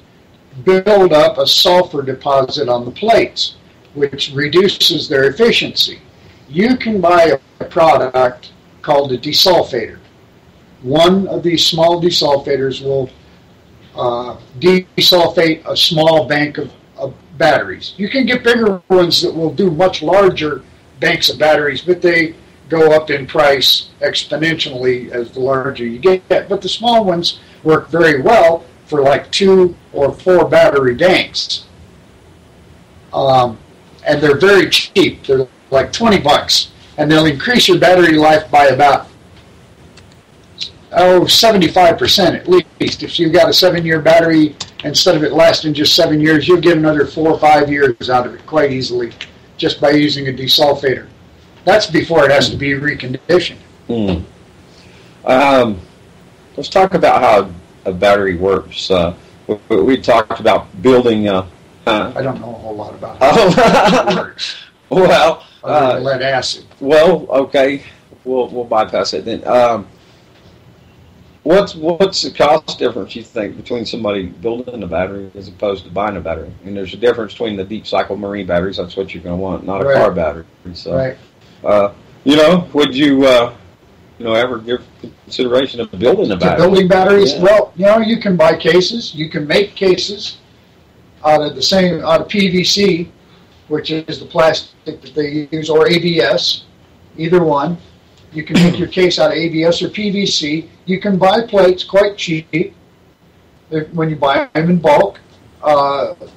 build up a sulfur deposit on the plates, which reduces their efficiency. You can buy a product called a desulfator. One of these small desulfators will desulfate a small bank of batteries. You can get bigger ones that will do much larger banks of batteries, but they go up in price exponentially as the larger you get. But the small ones work very well for like 2 or 4 battery banks. And they're very cheap. They're like $20, and they'll increase your battery life by about 75% at least. If you've got a 7-year battery, instead of it lasting just 7 years, you'll get another 4 or 5 years out of it quite easily just by using a desulfator. That's before it has to be reconditioned. Let's talk about how a battery works. We talked about building. I don't know a whole lot about how it works. Well, lead acid. Well, okay, we'll bypass it then. What's the cost difference, you think, between somebody building a battery as opposed to buying a battery? And there's a difference between the deep cycle marine batteries. That's what you're going to want, not a car battery. So, would you ever give consideration of building a battery? Building batteries? Yeah. Well, you can buy cases. You can make cases out of PVC, which is the plastic that they use, or ABS, either one. You can make your case out of ABS or PVC. You can buy plates quite cheap when you buy them in bulk.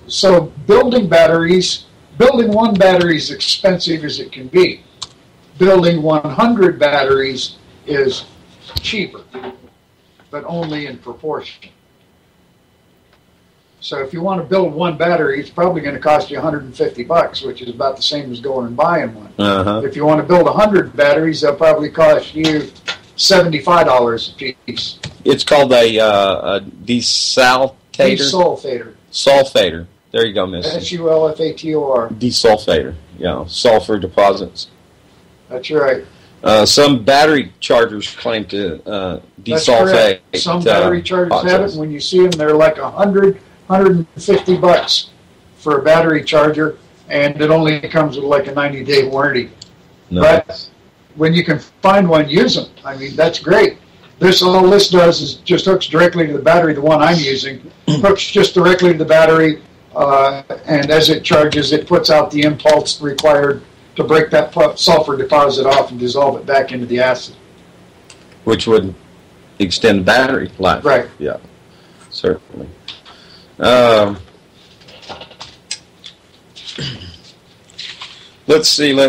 So building one battery is expensive as it can be. Building 100 batteries is cheaper, but only in proportion. So if you want to build one battery, it's probably going to cost you $150, which is about the same as going and buying one. Uh-huh. If you want to build 100 batteries, they'll probably cost you $75 a piece. It's called a desulfator. Desulfator. Sulfator. There you go, Miss. SULFATOR. Desulfator. Yeah, sulfur deposits. That's right. Some battery chargers claim to desulfate. Some battery chargers have it. And when you see them, they're like $150 for a battery charger, and it only comes with like a 90-day warranty. Nice. But when you can find one, use them. I mean, that's great. All this does is just hooks directly to the battery. The one I'm using hooks just directly to the battery, and as it charges, it puts out the impulse required to break that sulfur deposit off and dissolve it back into the acid. Which would extend the battery life. Right. Yeah, certainly. Let's see.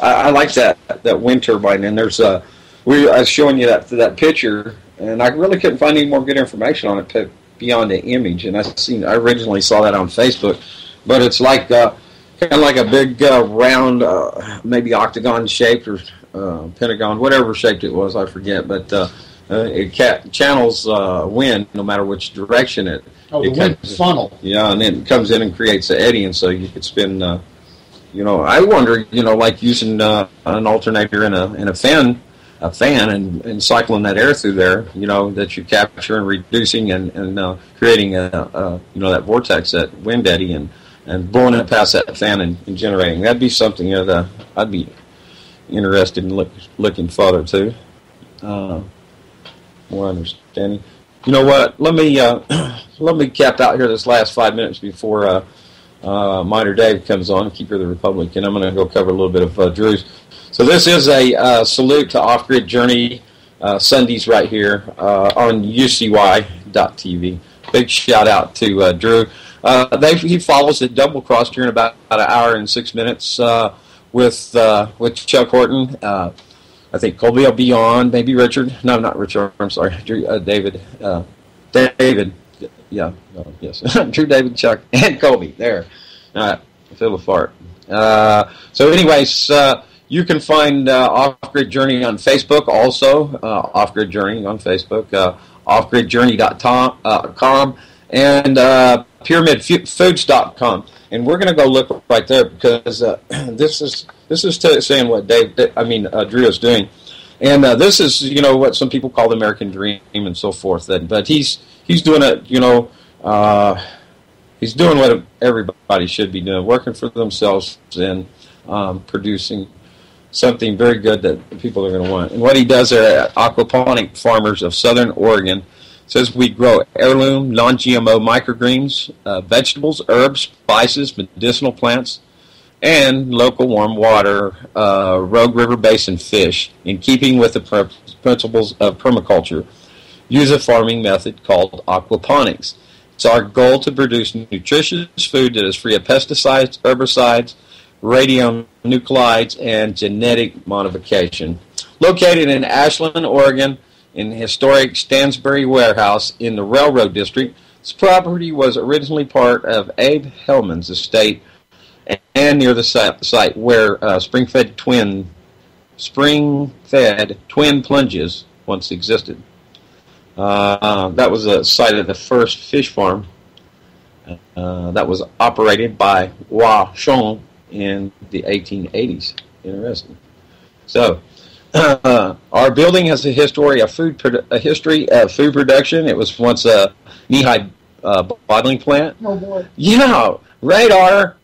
I like that wind turbine, and there's I was showing you that picture, and I really couldn't find any more good information on it beyond the image. And I originally saw that on Facebook, but it's like kind of like a big round, maybe octagon shaped or pentagon, whatever shaped it was, I forget. But it channels wind no matter which direction it. Oh, the wind funnel. Yeah, and then it comes in and creates an eddy, and so you could spin. I wonder, like using an alternator and a fan, and cycling that air through there. That you capture and reducing and creating that vortex, that wind eddy, and blowing it past that fan and generating. That'd be something that I'd be interested in looking further to. More understanding. You know what? Let me cap out here this last 5 minutes before Miner Dave comes on, Keeper of the Republic, and I'm going to go cover a little bit of Drew's. So this is a salute to Off Grid Journey Sundays right here on UCY.tv. Big shout out to Drew. He follows at Double Cross here in about an hour and 6 minutes with Chuck Horton. I think Colby will be on. Maybe Richard. No, not Richard. I'm sorry, Drew, David. David. Yeah. No, yes. Drew, David, Chuck, and Colby. There. All right. I feel a fart. So, anyways, you can find Off-Grid Journey on Facebook. Also, Off-Grid Journey on Facebook. offgridjourney.com and pyramidfoods.com. And we're going to go look right there because this is saying what Drew is doing, and this is what some people call the American dream and so forth. But he's doing it. He's doing what everybody should be doing, working for themselves and producing something very good that people are going to want. And what he does there at Aquaponic Farmers of Southern Oregon says we grow heirloom, non-GMO microgreens, vegetables, herbs, spices, medicinal plants, and local warm water, Rogue River Basin fish, in keeping with the principles of permaculture. Use a farming method called aquaponics. It's our goal to produce nutritious food that is free of pesticides, herbicides, radionuclides, and genetic modification. Located in Ashland, Oregon, in the historic Stansbury Warehouse in the Railroad District. This property was originally part of Abe Hellman's estate and near the site where spring-fed twin plunges once existed. That was the site of the first fish farm that was operated by Hua Shong in the 1880s. Interesting. So, our building has a history of food production. It was once a knee-high bottling plant. Oh boy! Yeah, Radar.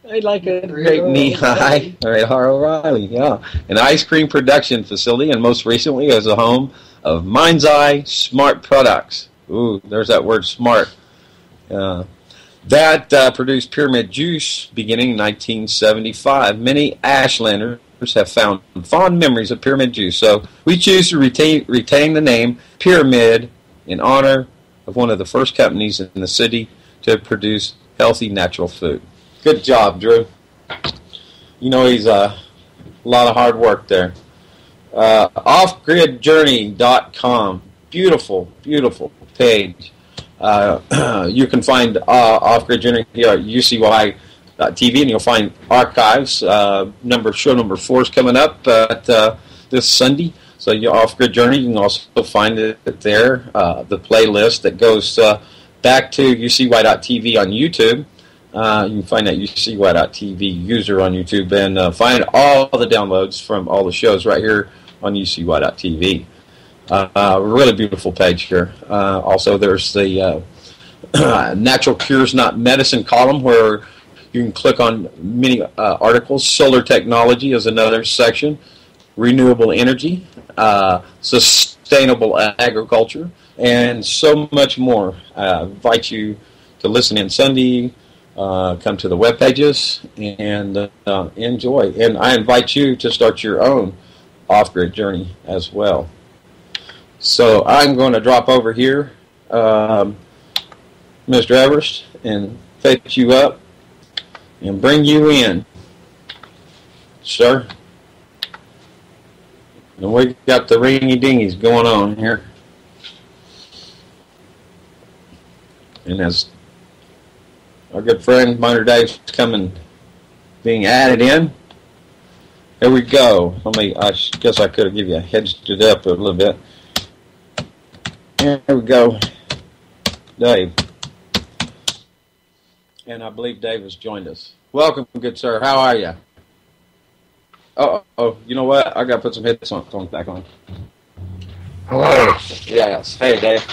I like a great knee-high. Radar O'Reilly. Yeah, an ice cream production facility, and most recently as a home of Mind's Eye Smart Products. Ooh, there's that word, smart. That produced Pyramid Juice beginning in 1975. Many Ashlanders have found fond memories of Pyramid Juice, so we choose to retain the name Pyramid in honor of one of the first companies in the city to produce healthy, natural food. Good job, Drew. He's a lot of hard work there. Offgridjourney.com. Beautiful, beautiful page. You can find Off-Grid Journey here at UCY.TV, and you'll find archives. Show number 4 is coming up this Sunday. So Off-Grid Journey, you can also find it there. The playlist that goes back to UCY.TV on YouTube. You can find that UCY.TV user on YouTube and find all the downloads from all the shows right here on UCY.TV. Really beautiful page here. Also, there's the Natural Cures Not Medicine column where you can click on many articles. Solar technology is another section. Renewable energy, sustainable agriculture, and so much more. I invite you to listen in Sunday. Come to the web pages and enjoy. And I invite you to start your own off-grid journey as well. So I'm going to drop over here, Mr. Everest, and fetch you up and bring you in, sir. And we got the ringy-dingies going on here. And as our good friend Miner Dave's being added in, here we go. I guess I could have given you a heads it up a little bit. Here we go, Dave. And I believe Dave has joined us. Welcome, good sir. How are you? Oh, you know what? I got to put some headphones back on. Hello. Yes. Hey, Dave.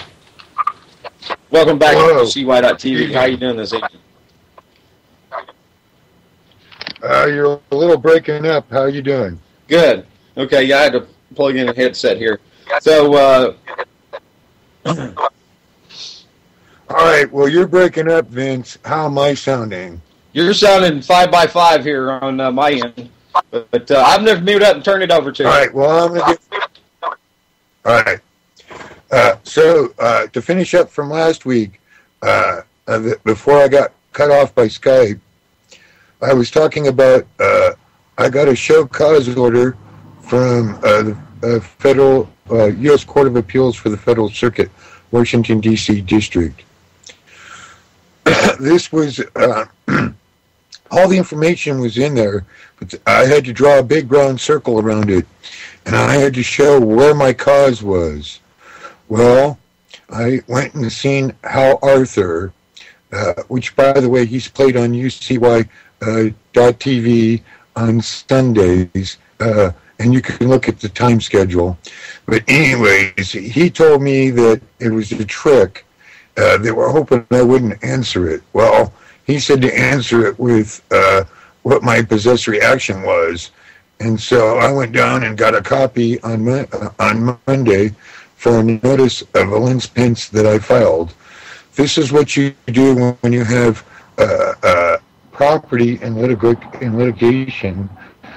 Welcome back to CY.TV. How are you doing this evening? You're a little breaking up. How are you doing? Good. Okay, yeah, I had to plug in a headset here. So, all right, well, you're breaking up, Vince. How am I sounding? You're sounding 5x5 here on my end. But I've never muted up and turned it over to you. All right, well, I'm going to get... All right. So, to finish up from last week, before I got cut off by Skype, I was talking about I got a show cause order from the Federal U.S. Court of Appeals for the Federal Circuit, Washington, D.C. District. This was, all the information was in there, but I had to draw a big round circle around it, and I had to show where my cause was. Well, I went and seen Hal Arthur, which, by the way, he's played on UCY.TV on Sundays, and you can look at the time schedule. But anyways, he told me that it was a trick. They were hoping I wouldn't answer it. Well, he said to answer it with what my possessory action was. And so I went down and got a copy on Monday for a notice of a Lynch that I filed. This is what you do when you have property in litigation.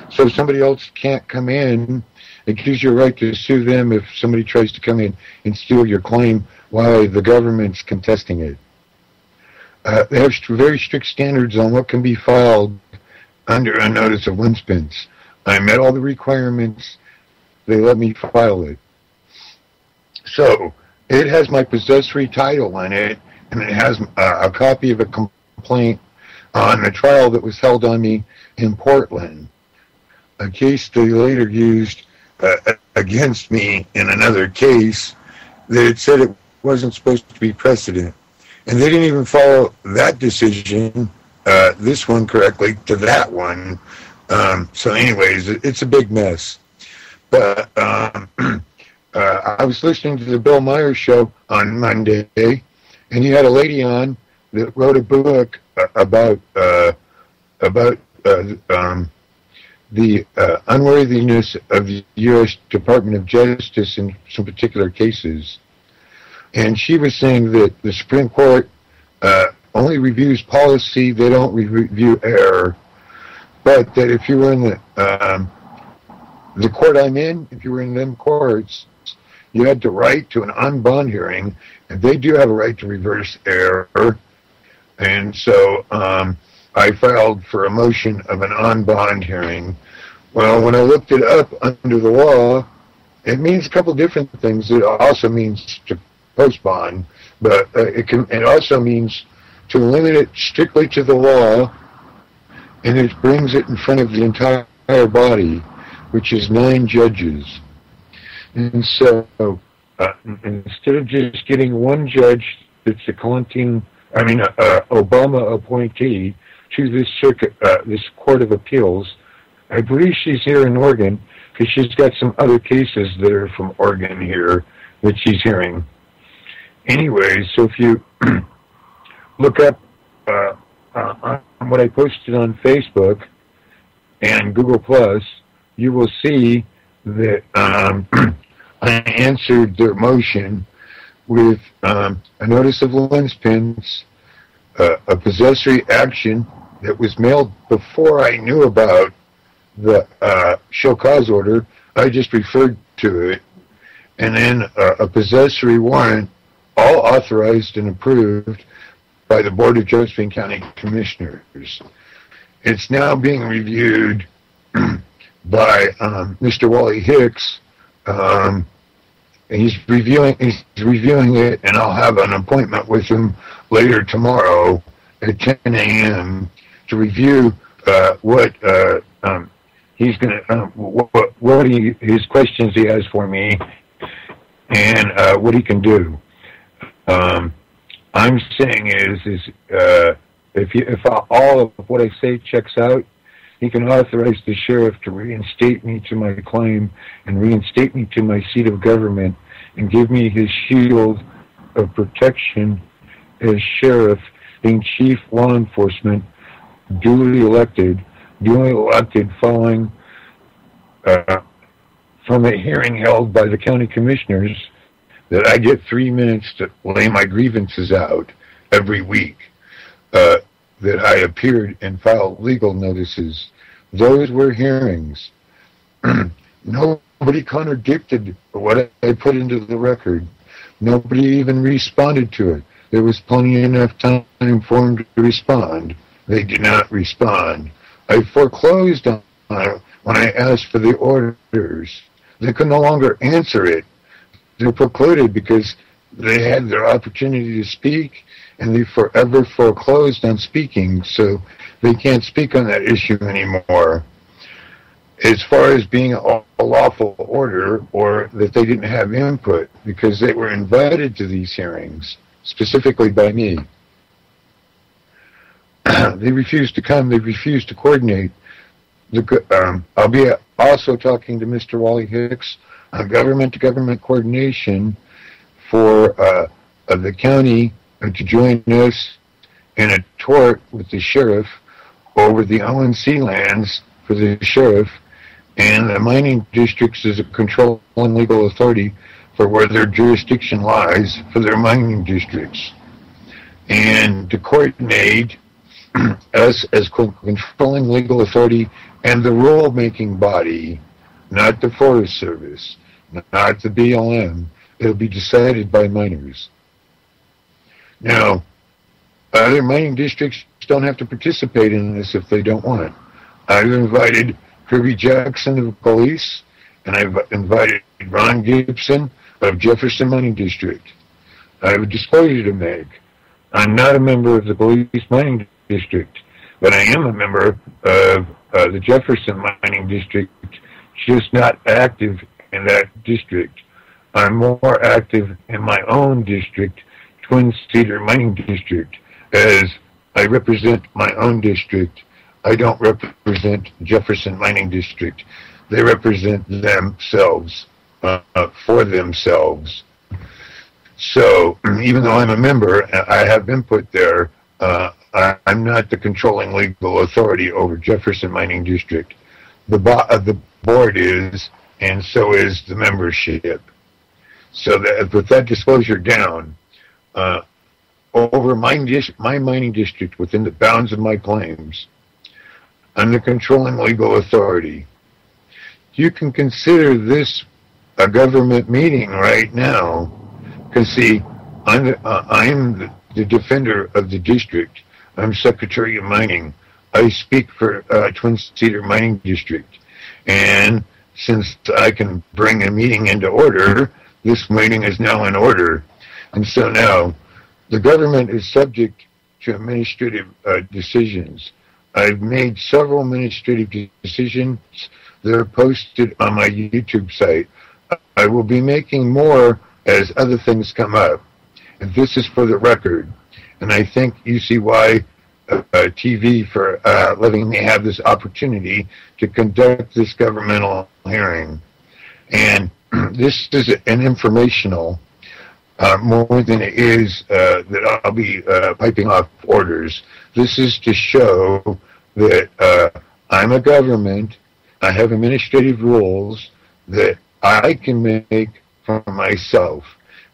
So if somebody else can't come in, it gives you a right to sue them if somebody tries to come in and steal your claim while the government's contesting it. They have very strict standards on what can be filed under a notice of Lynch. I met all the requirements. They let me file it. So it has my possessory title in it, and it has a copy of a complaint on a trial that was held on me in Portland, a case they later used against me in another case that it said it wasn't supposed to be precedent. And they didn't even follow that decision, this one correctly, to that one. So anyways, it's a big mess. But I was listening to the Bill Myers show on Monday, and he had a lady on that wrote a book about the unworthiness of the U.S. Department of Justice in some particular cases. And she was saying that the Supreme Court only reviews policy, they don't review error. But that if you were in the court I'm in, if you were in them courts, you had the right to an en banc hearing, and they do have a right to reverse error. And so I filed for a motion of an en banc hearing. Well, when I looked it up under the law, it means a couple different things. It also means to post bond, but it also means to limit it strictly to the law, and it brings it in front of the entire body, which is 9 judges. And so instead of just getting one judge that's a Obama appointee to this circuit, this Court of Appeals, I believe she's here in Oregon because she's got some other cases that are from Oregon here that she's hearing. Anyway, so if you look up on what I posted on Facebook and Google Plus, you will see that I answered their motion with a notice of linchpins, a possessory action that was mailed before I knew about the show cause order. I just referred to it, and then a possessory warrant, all authorized and approved by the Board of Josephine County Commissioners. It's now being reviewed by Mr. Wally Hicks. He's reviewing it, and I'll have an appointment with him later tomorrow at 10 a.m. to review what he's going to his questions he has for me, and what he can do. I'm saying is if all of what I say checks out, he can authorize the sheriff to reinstate me to my claim and reinstate me to my seat of government and give me his shield of protection as sheriff, being chief law enforcement, duly elected following from a hearing held by the county commissioners that I get 3 minutes to lay my grievances out every week. That I appeared and filed legal notices. Those were hearings. Nobody contradicted what I put into the record. Nobody even responded to it. There was plenty enough time for them to respond. They did not respond. I foreclosed on when I asked for the orders. They could no longer answer it. They're precluded because they had their opportunity to speak, and they forever foreclosed on speaking, so they can't speak on that issue anymore. As far as being a lawful order, or that they didn't have input, because they were invited to these hearings, specifically by me. They refused to come, they refused to coordinate. I'll be also talking to Mr. Wally Hicks on government-to-government coordination for the county to join us in a tort with the sheriff over the ONC lands for the sheriff, and the mining districts as a controlling legal authority for where their jurisdiction lies for their mining districts, and to coordinate us as controlling legal authority and the rule-making body, not the Forest Service, not the BLM. It'll be decided by miners. Now, other mining districts don't have to participate in this if they don't want. I've invited Kirby Jackson of police, and I've invited Ron Gibson of Jefferson Mining District. I have a disclosure to make. I'm not a member of the police mining district, but I am a member of the Jefferson Mining District, just not active in that district. I'm more active in my own district, Twin Cedar Mining District, as I represent my own district. I don't represent Jefferson Mining District. They represent themselves, for themselves. So even though I'm a member, I have input there, I'm not the controlling legal authority over Jefferson Mining District. The board is, and so is the membership. So that, with that disclosure down, over my mining district, within the bounds of my claims, I'm the controlling legal authority. You can consider this a government meeting right now, because see, I'm the defender of the district. I'm Secretary of Mining. I speak for Twin Cedar Mining District. And since I can bring a meeting into order, this meeting is now in order. And so now, the government is subject to administrative decisions. I've made several administrative decisions that are posted on my YouTube site. I will be making more as other things come up. And this is for the record. And I thank UCY TV for letting me have this opportunity to conduct this governmental hearing. And this is an informational, more than it is that I'll be piping off orders. This is to show that I'm a government, I have administrative rules that I can make for myself,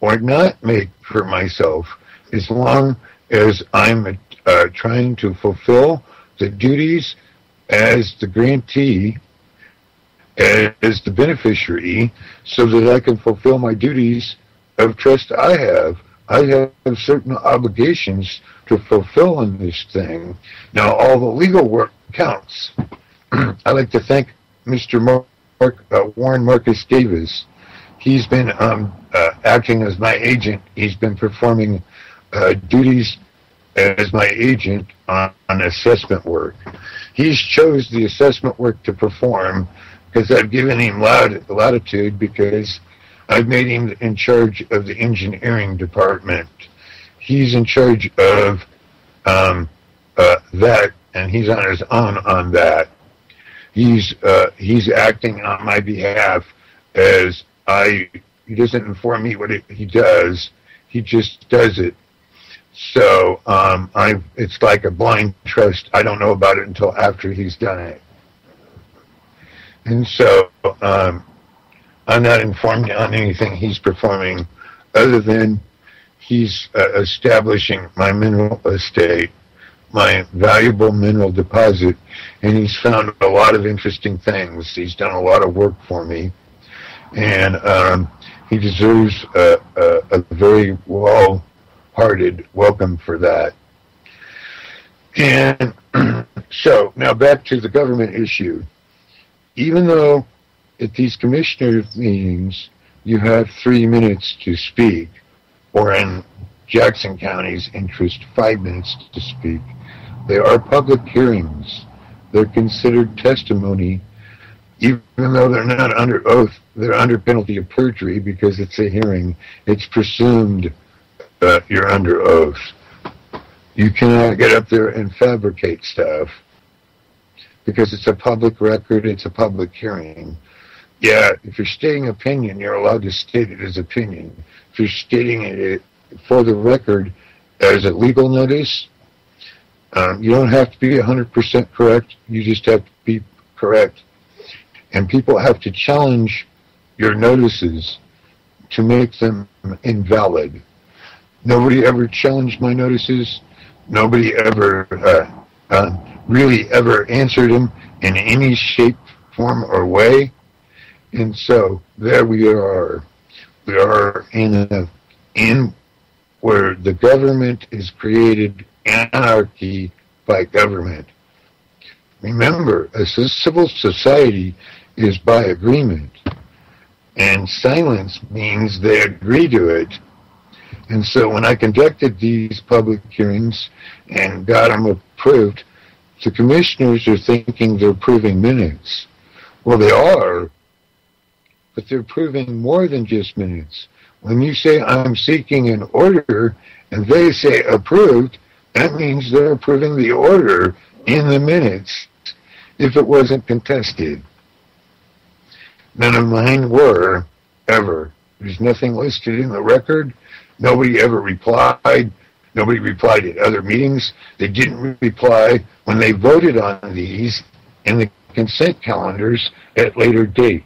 or not make for myself, as long as I'm trying to fulfill the duties as the grantee, as the beneficiary, so that I can fulfill my duties of trust I have. I have certain obligations to fulfill in this thing. Now, all the legal work counts. I'd like to thank Mr. Warren Marcus Davis. He's been acting as my agent. He's been performing duties as my agent on assessment work. He's chose the assessment work to perform because I've given him latitude, because I've made him in charge of the engineering department. He's in charge of that, and he's on his own on that. He's acting on my behalf, as he doesn't inform me what he does. He just does it. So it's like a blind trust. I don't know about it until after he's done it. And so I'm not informed on anything he's performing, other than he's establishing my mineral estate, my valuable mineral deposit, and he's found a lot of interesting things. He's done a lot of work for me, and he deserves a very well-hearted welcome for that. And so now back to the government issue. even though at these commissioner meetings you have 3 minutes to speak, or in Jackson County's interest, 5 minutes to speak, they are public hearings. They're considered testimony, even though they're not under oath. They're under penalty of perjury because it's a hearing. It's presumed that you're under oath. You cannot get up there and fabricate stuff because it's a public record, it's a public hearing. Yeah, if you're stating opinion, you're allowed to state it as opinion. If you're stating it for the record as a legal notice, you don't have to be 100% correct. You just have to be correct. And people have to challenge your notices to make them invalid. Nobody ever challenged my notices. Nobody ever really ever answered them in any shape, form, or way. And so there we are. We are in where the government is created anarchy by government. Remember, a civil society is by agreement, and silence means they agree to it. And so when I conducted these public hearings and got them approved, the commissioners are thinking they're approving minutes. Well, they are, but they're approving more than just minutes. When you say, I'm seeking an order, and they say approved, that means they're approving the order in the minutes if it wasn't contested. None of mine were, ever. There's nothing listed in the record. Nobody ever replied. Nobody replied at other meetings. They didn't reply when they voted on these in the consent calendars at later dates.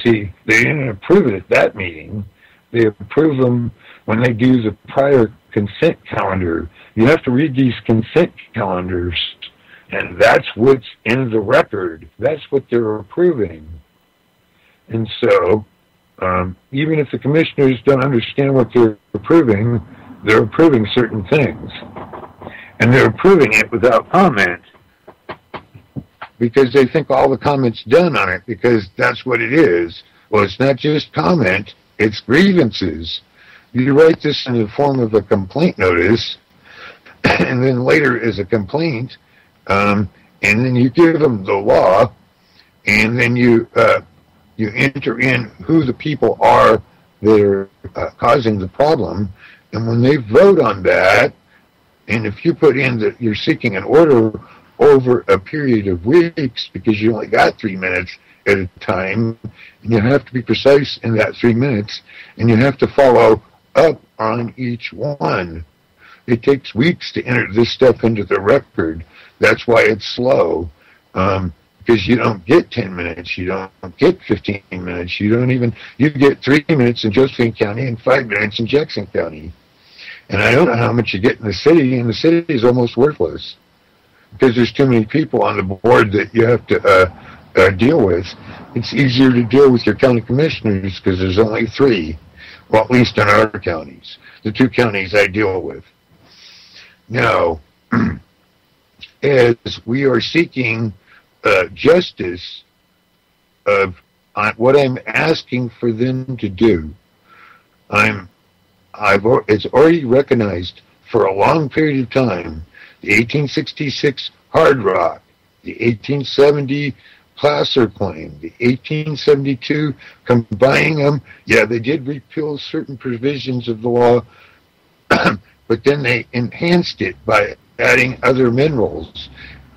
See, they didn't approve it at that meeting. They approve them when they do the prior consent calendar. You have to read these consent calendars, and that's what's in the record. That's what they're approving. And so, even if the commissioners don't understand what they're approving certain things. And they're approving it without comment because they think all the comment's done on it because that's what it is. Well, it's not just comment, it's grievances. You write this in the form of a complaint notice, and then later as a complaint, and then you give them the law, and then you enter in who the people are that are causing the problem, and when they vote on that, and if you put in that you're seeking an order over a period of weeks because you only got 3 minutes at a time, and you have to be precise in that 3 minutes, and you have to follow up on each one. It takes weeks to enter this stuff into the record. That's why it's slow, because you don't get 10 minutes, you don't get 15 minutes, you get 3 minutes in Josephine County and 5 minutes in Jackson County. And I don't know how much you get in the city, and the city is almost worthless because there's too many people on the board that you have to deal with. It's easier to deal with your county commissioners because there's only 3, well, at least in our counties, the 2 counties I deal with. Now, as we are seeking justice of what I'm asking for them to do, it's already recognized for a long period of time, the 1866 Hard Rock, the 1870 Placer claim, the 1872 combining them. Yeah, they did repeal certain provisions of the law, but then they enhanced it by adding other minerals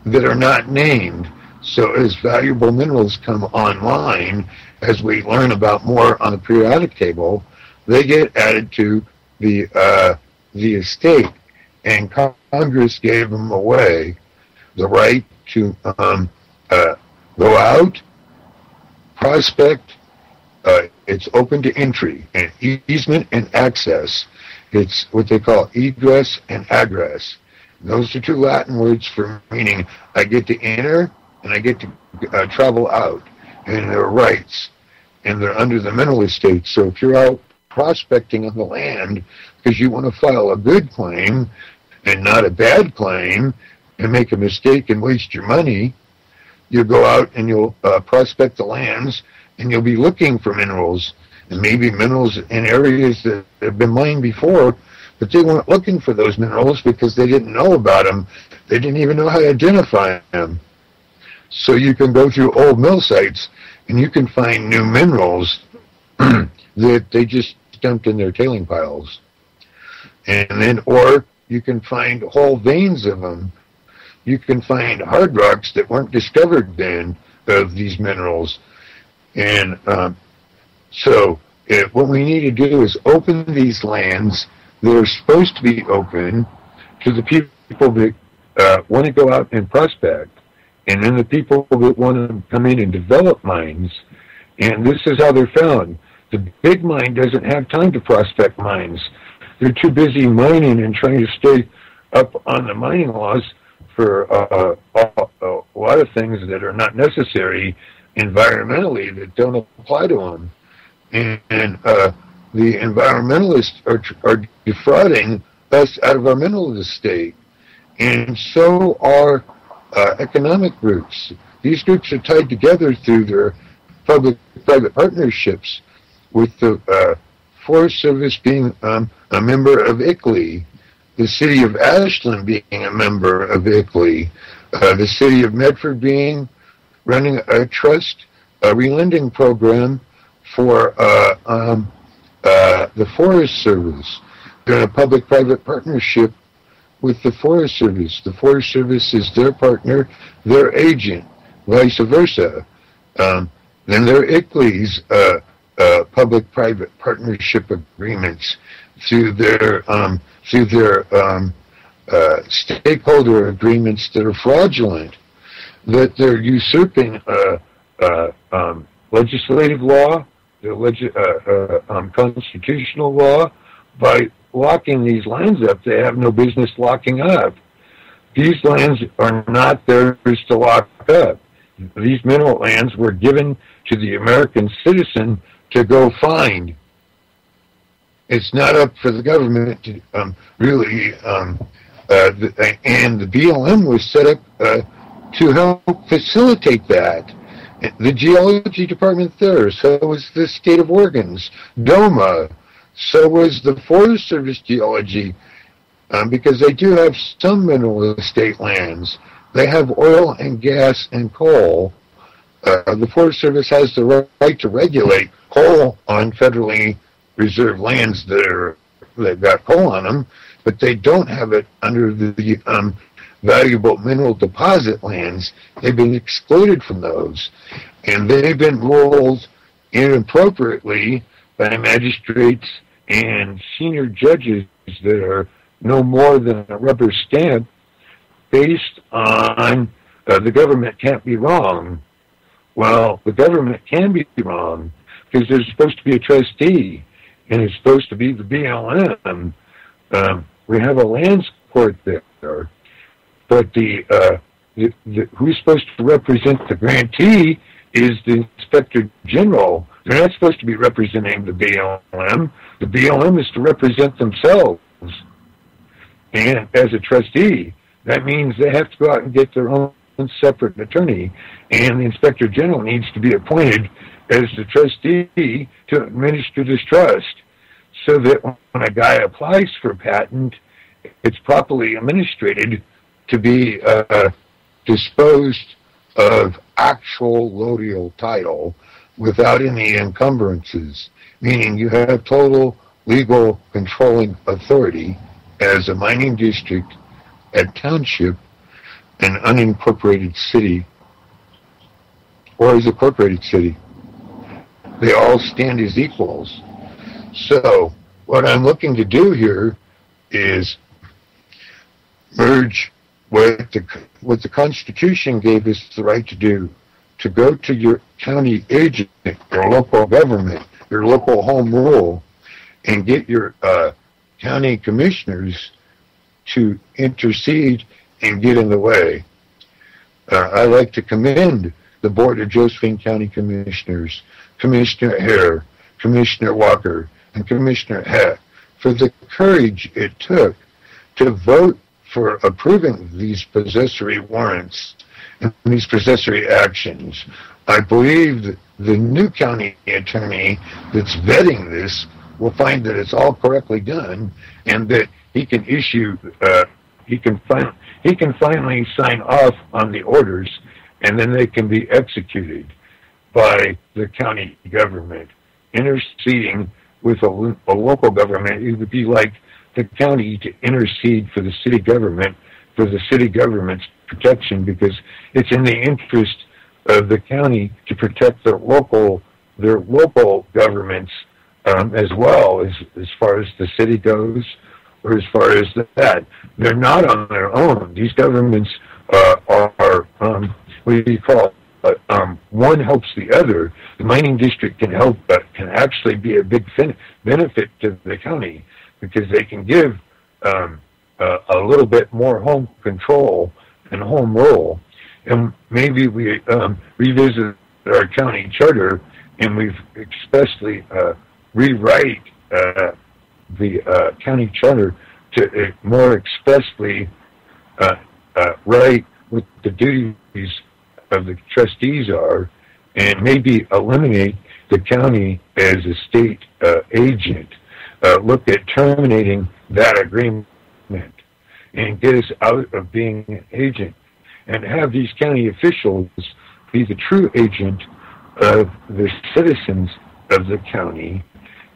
that are not named. So as valuable minerals come online, as we learn about more on the periodic table, they get added to the estate, and Congress gave them away the right to go out, prospect. It's open to entry and easement and access. It's what they call egress and egress. Those are 2 Latin words for meaning I get to enter and I get to travel out, and they're rights, and they're under the mineral estate. So if you're out prospecting on the land because you want to file a good claim and not a bad claim and make a mistake and waste your money, you'll go out and you'll prospect the lands, and you'll be looking for minerals, and maybe minerals in areas that have been mined before, but they weren't looking for those minerals because they didn't know about them. They didn't even know how to identify them. So you can go through old mill sites, and you can find new minerals that they just dumped in their tailing piles. And then, or you can find whole veins of them. You can find hard rocks that weren't discovered then of these minerals. And what we need to do is open these lands that are supposed to be open to the people that want to go out and prospect, and then the people that want to come in and develop mines. And this is how they're found. The big mine doesn't have time to prospect mines. They're too busy mining and trying to stay up on the mining laws for a lot of things that are not necessary environmentally, that don't apply to them. And the environmentalists are defrauding us out of our mineral estate. And so are economic groups. These groups are tied together through their public-private partnerships, with the Forest Service being a member of ICLEI, the city of Ashland being a member of ICLEI, the city of Medford running a trust, a relending program for the Forest Service. They're in a public-private partnership with the Forest Service. The Forest Service is their partner, their agent, vice versa. Then there are ICLEI's public-private partnership agreements through their stakeholder agreements that are fraudulent, that they're usurping legislative law, constitutional law, by locking these lands up. They have no business locking up. These lands are not theirs to lock up. These mineral lands were given to the American citizen to go find. It's not up for the government to really, and the BLM was set up to help facilitate that. The Geology Department there, so was the State of Oregon's, DOMA, so was the Forest Service Geology, because they do have some mineral estate lands. They have oil and gas and coal. The Forest Service has the right to regulate coal on federally reserved lands that got coal on them, but they don't have it under the valuable mineral deposit lands. They've been excluded from those, and they've been ruled inappropriately by magistrates and senior judges that are no more than a rubber stamp, based on the government can't be wrong. Well, the government can be wrong because there's supposed to be a trustee, and it's supposed to be the BLM. We have a lands court there, but who's supposed to represent the grantee is the Inspector General. They're not supposed to be representing the BLM. The BLM is to represent themselves. And as a trustee, that means they have to go out and get their own separate attorney, and the Inspector General needs to be appointed as the trustee to administer this trust, so that when a guy applies for a patent, it's properly administrated to be disposed of actual lodial title without any encumbrances, meaning you have total legal controlling authority as a mining district, a township, an unincorporated city, or as a corporated city. They all stand as equals. So what I'm looking to do here is merge what the Constitution gave us the right to do, to go to your county agent, your local government, your local home rule, and get your county commissioners to intercede and get in the way. I like to commend the Board of Josephine County Commissioners, Commissioner Hare, Commissioner Walker, and Commissioner Heck for the courage it took to vote for approving these possessory warrants and these possessory actions. I believe that the new county attorney that's vetting this will find that it's all correctly done, and that he can issue, he can finally sign off on the orders, and then they can be executed by the county government. Interceding with a local government, it would be like the county to intercede for the city government, for the city government's protection, because it's in the interest of the county to protect their local governments as well, as far as the city goes, or as far as that. They're not on their own. These governments are what do you call it? One helps the other. The mining district can help, but can actually be a big benefit to the county, because they can give a little bit more home control and home rule. And maybe we revisit our county charter, and we've especially rewrite the county charter to more expressly write what the duties of the trustees are, and maybe eliminate the county as a state agent. Look at terminating that agreement and get us out of being an agent, and have these county officials be the true agent of the citizens of the county,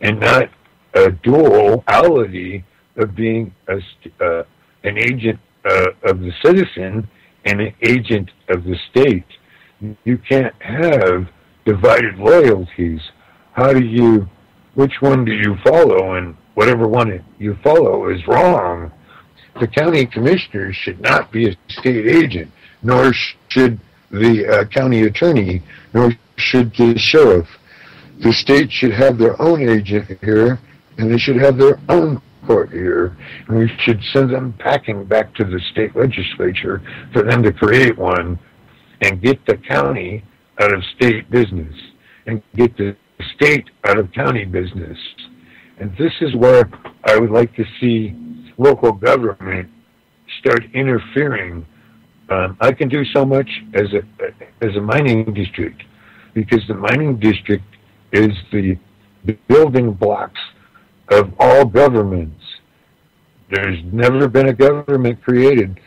and not a duality of being an agent of the citizen and an agent of the state. You can't have divided loyalties. Which one do you follow? And whatever one you follow is wrong. The county commissioners should not be a state agent, nor should the county attorney, nor should the sheriff. The state should have their own agent here, and they should have their own court here, and we should send them packing back to the state legislature for them to create one, and get the county out of state business, and get the state out of county business. And this is where I would like to see local government start interfering. I can do so much as a mining district, because the mining district is the building blocks of all governments. There's never been a government created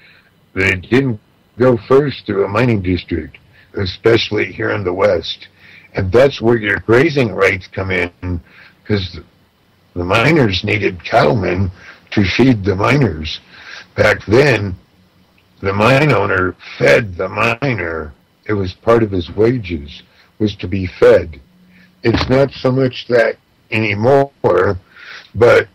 that didn't go first through a mining district, especially here in the West. And that's where your grazing rights come in, because the miners needed cattlemen to feed the miners. Back then, the mine owner fed the miner. It was part of his wages, was to be fed. It's not so much that anymore, but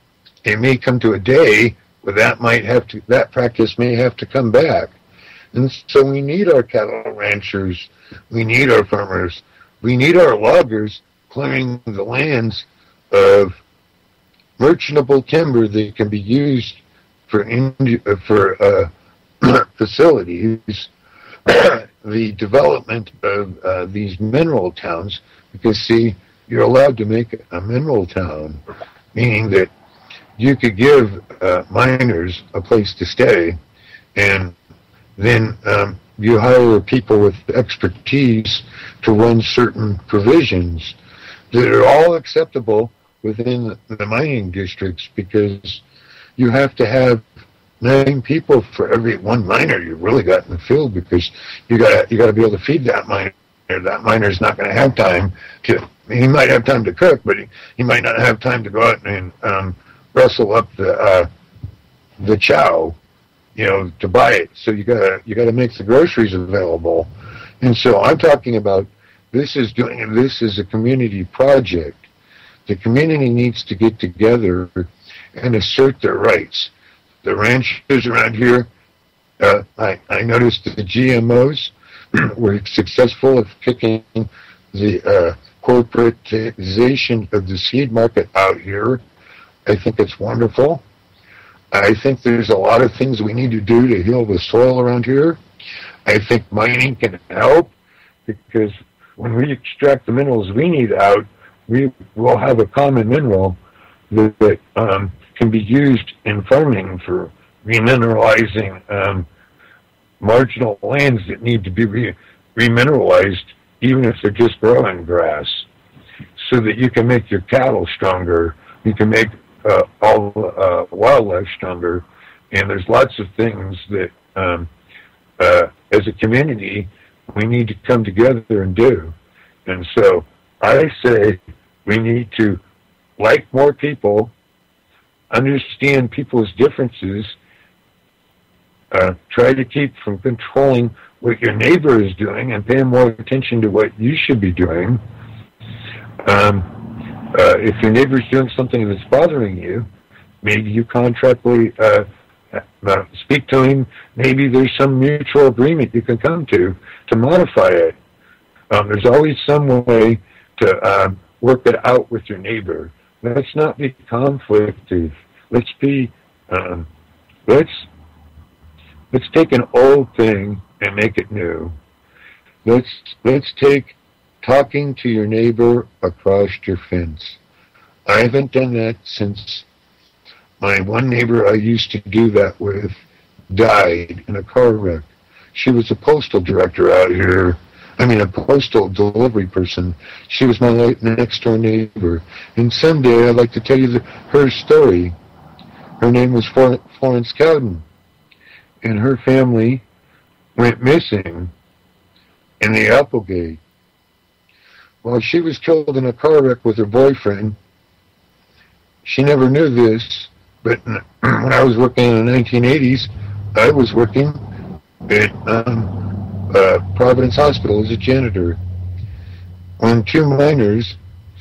it may come to a day where that practice may have to come back. And so we need our cattle ranchers, we need our farmers, we need our loggers clearing the lands of merchantable timber that can be used for facilities, the development of these mineral towns, because see, you're allowed to make a mineral town, meaning that you could give miners a place to stay, and then you hire people with expertise to run certain provisions that are all acceptable within the mining districts, because you have to have 9 people for every one miner you really got in the field, because you got to be able to feed that miner. That miner's not going to have time to. He might have time to cook, but he might not have time to go out and rustle up the chow, to buy it. So you got to make the groceries available. And so I'm talking about this is a community project. The community needs to get together and assert their rights. The ranchers around here, I noticed the GMOs were successful at kicking the corporatization of the seed market out here. I think it's wonderful. I think there's a lot of things we need to do to heal the soil around here. I think mining can help, because when we extract the minerals we need out, we will have a common mineral that can be used in farming for remineralizing marginal lands that need to be remineralized, even if they're just growing grass, so that you can make your cattle stronger, you can make all wildlife stronger, and there's lots of things that as a community we need to come together and do. And so I say we need to like more people, understand people's differences, try to keep from controlling what your neighbor is doing and pay more attention to what you should be doing. If your neighbor's doing something that's bothering you, maybe you contractually speak to him. Maybe there's some mutual agreement you can come to modify it. There's always some way to work it out with your neighbor. Let's not be conflictive. Let's be let's take an old thing and make it new. Let's take talking to your neighbor across your fence. I haven't done that since my one neighbor I used to do that with died in a car wreck. She was a postal director out here. I mean, a postal delivery person. She was my next door neighbor. And someday I'd like to tell you her story. Her name was Florence Cowden. And her family went missing in the Applegate. Well, she was killed in a car wreck with her boyfriend. She never knew this, but when I was working in the 1980s, I was working at Providence Hospital as a janitor when two miners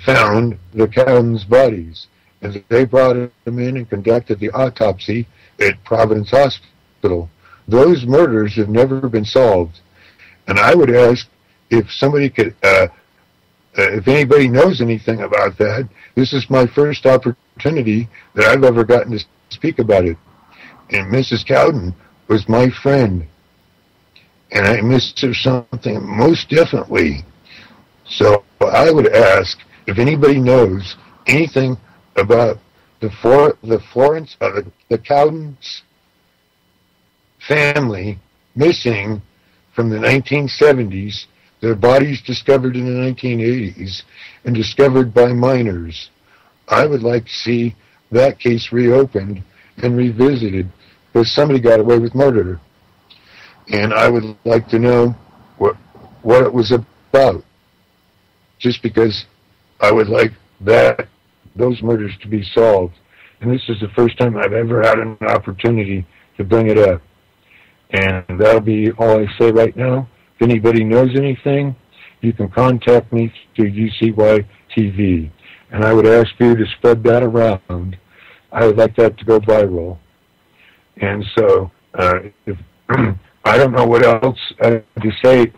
found the Cowden's bodies, and they brought them in and conducted the autopsy at Providence Hospital. Those murders have never been solved, and I would ask if somebody could, if anybody knows anything about that. This is my first opportunity that I've ever gotten to speak about it, and Mrs. Cowden was my friend, and I missed her something most definitely. So I would ask if anybody knows anything about the Florence, the Cowden's family missing from the 1970s, their bodies discovered in the 1980s, and discovered by miners. I would like to see that case reopened and revisited, because somebody got away with murder. And I would like to know what it was about, just because I would like those murders to be solved. And this is the first time I've ever had an opportunity to bring it up. And that'll be all I say right now. If anybody knows anything, you can contact me through UCY TV. And I would ask you to spread that around. I would like that to go viral. And so, if I don't know what else to say,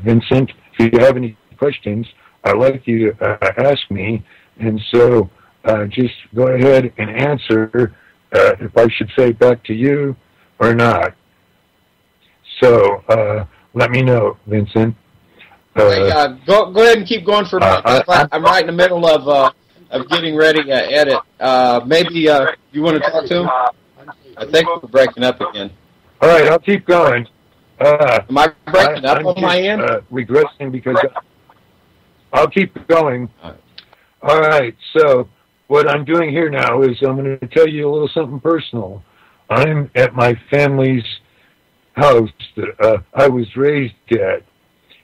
Vincent. If you have any questions, I'd like you to ask me. And so, just go ahead and answer if I should say back to you or not. So, let me know, Vincent. Go ahead and keep going for a minute. I'm right in the middle of getting ready to edit. Maybe you want to talk to him? I think we're breaking up again. All right, I'll keep going. Am I breaking up on my end? Regressing because I'll keep going. All right, so what I'm doing here now is I'm going to tell you a little something personal. I'm at my family's house that I was raised at.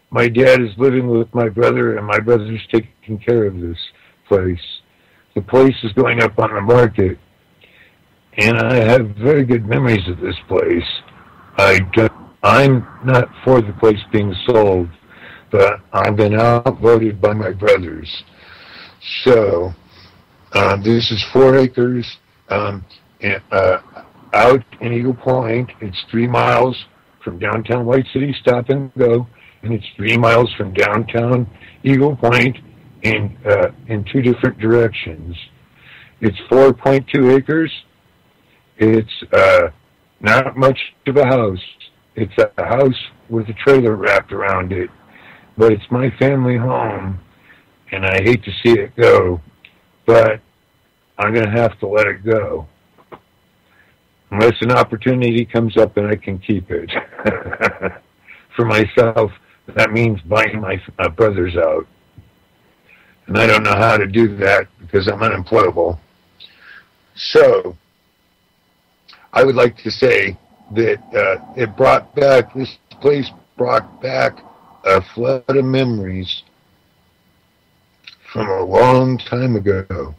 My dad is living with my brother, and my brother's taking care of this place. The place is going up on the market, and I have very good memories of this place. I'm not for the place being sold, but I've been outvoted by my brothers. So, this is 4 acres out in Eagle Point. It's 3 miles from downtown White City Stop and Go, and it's 3 miles from downtown Eagle Point in 2 different directions. It's 4.2 acres. It's not much of a house. It's a house with a trailer wrapped around it, but it's my family home, and I hate to see it go, but I'm going to have to let it go. unless an opportunity comes up and I can keep it. For myself, that means buying my brothers out. And I don't know how to do that because I'm unemployable. So, I would like to say that this place brought back a flood of memories from a long time ago.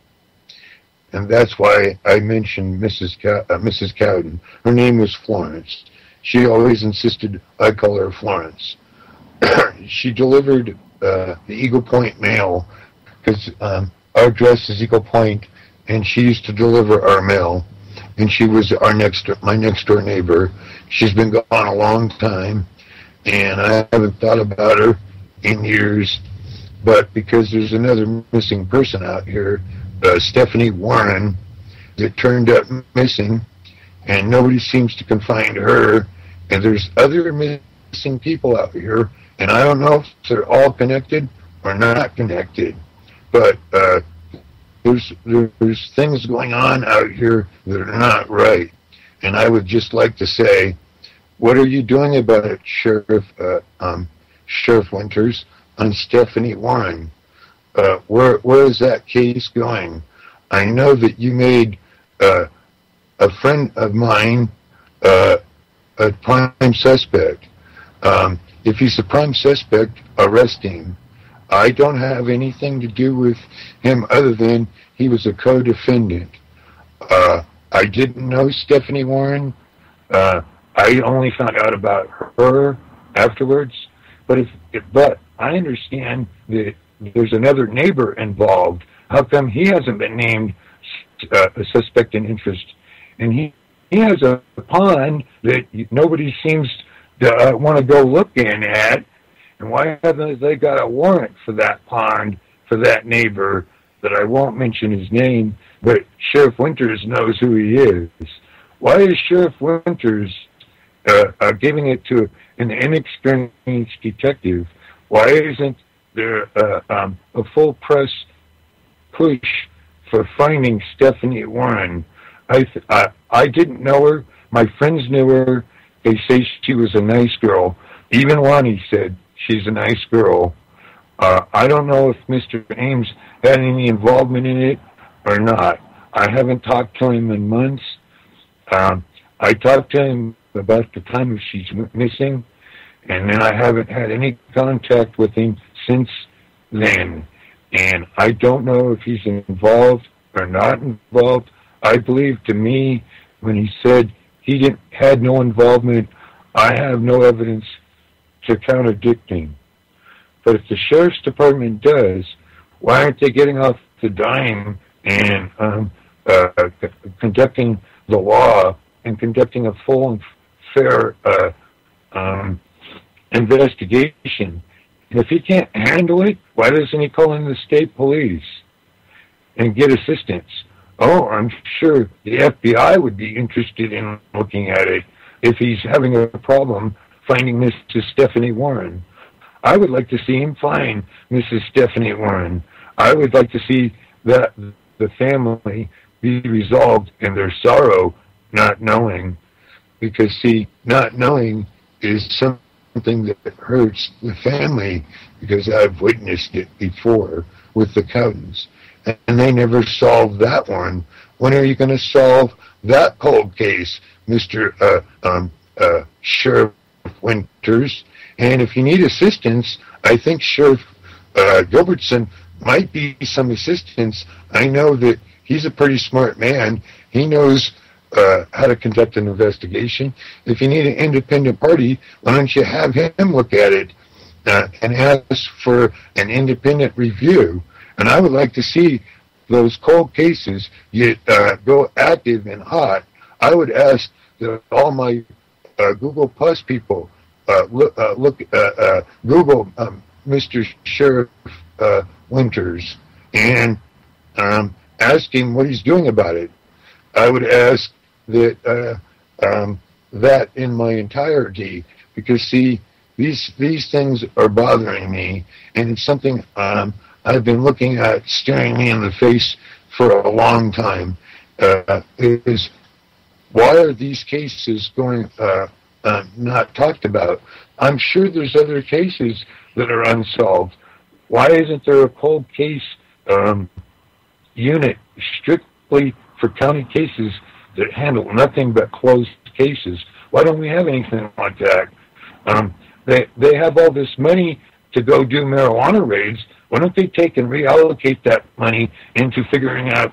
And that's why I mentioned Mrs. Cowden. Her name was Florence. She always insisted I call her Florence. She delivered the Eagle Point mail, because our address is Eagle Point, and she used to deliver our mail. And she was my next door neighbor. She's been gone a long time, and I haven't thought about her in years. But because there's another missing person out here, Stephanie Warren, that turned up missing, and nobody seems to can find her. And there's other missing people out here, and I don't know if they're all connected or not connected. But there's things going on out here that are not right. And I would just like to say, what are you doing about it, Sheriff Winters, on Stephanie Warren? Where is that case going? I know that you made a friend of mine a prime suspect. If he's a prime suspect, arrest him. I don't have anything to do with him other than he was a co-defendant. I didn't know Stephanie Warren. I only found out about her afterwards. But I understand that there's another neighbor involved. How come he hasn't been named a suspect in interest? And he has a pond that nobody seems to want to go look in at. And why haven't they got a warrant for that pond, for that neighbor, that I won't mention his name, but Sheriff Winters knows who he is. Why is Sheriff Winters giving it to an inexperienced detective? Why isn't there a full press push for finding Stephanie Warren? I didn't know her. My friends knew her. They say she was a nice girl. Even Lonnie said she's a nice girl. I don't know if Mr. Ames had any involvement in it or not. I haven't talked to him in months. I talked to him about the time she's missing, and then I haven't had any contact with him since then. And I don't know if he's involved or not involved. I believe, to me, when he said he had no involvement, I have no evidence to contradict him. But if the sheriff's department does, why aren't they getting off the dime and conducting the law and conducting a full and fair investigation? And if he can't handle it, why doesn't he call in the state police and get assistance? Oh, I'm sure the FBI would be interested in looking at it if he's having a problem finding Mrs. Stephanie Warren. I would like to see him find Mrs. Stephanie Warren. I would like to see that the family be resolved in their sorrow, not knowing. Because, see, not knowing is something that hurts the family, because I've witnessed it before with the Cowdens. And they never solved that one. When are you going to solve that cold case, Mr. Sheriff Winters? And if you need assistance, I think Sheriff Gilbertson might be some assistance. I know that he's a pretty smart man. He knows how to conduct an investigation. If you need an independent party, why don't you have him look at it and ask for an independent review? And I would like to see those cold cases go active and hot. I would ask that all my Google Plus people Google Mr. Sheriff Winters and ask him what he's doing about it. I would ask that that in my entirety, because see, these things are bothering me, and it's something I've been looking at, staring me in the face for a long time. Is Why are these cases going not talked about? I'm sure there's other cases that are unsolved. Why isn't there a cold case unit strictly for county cases that handle nothing but closed cases? Why don't we have anything like that? They have all this money to go do marijuana raids. Why don't they take and reallocate that money into figuring out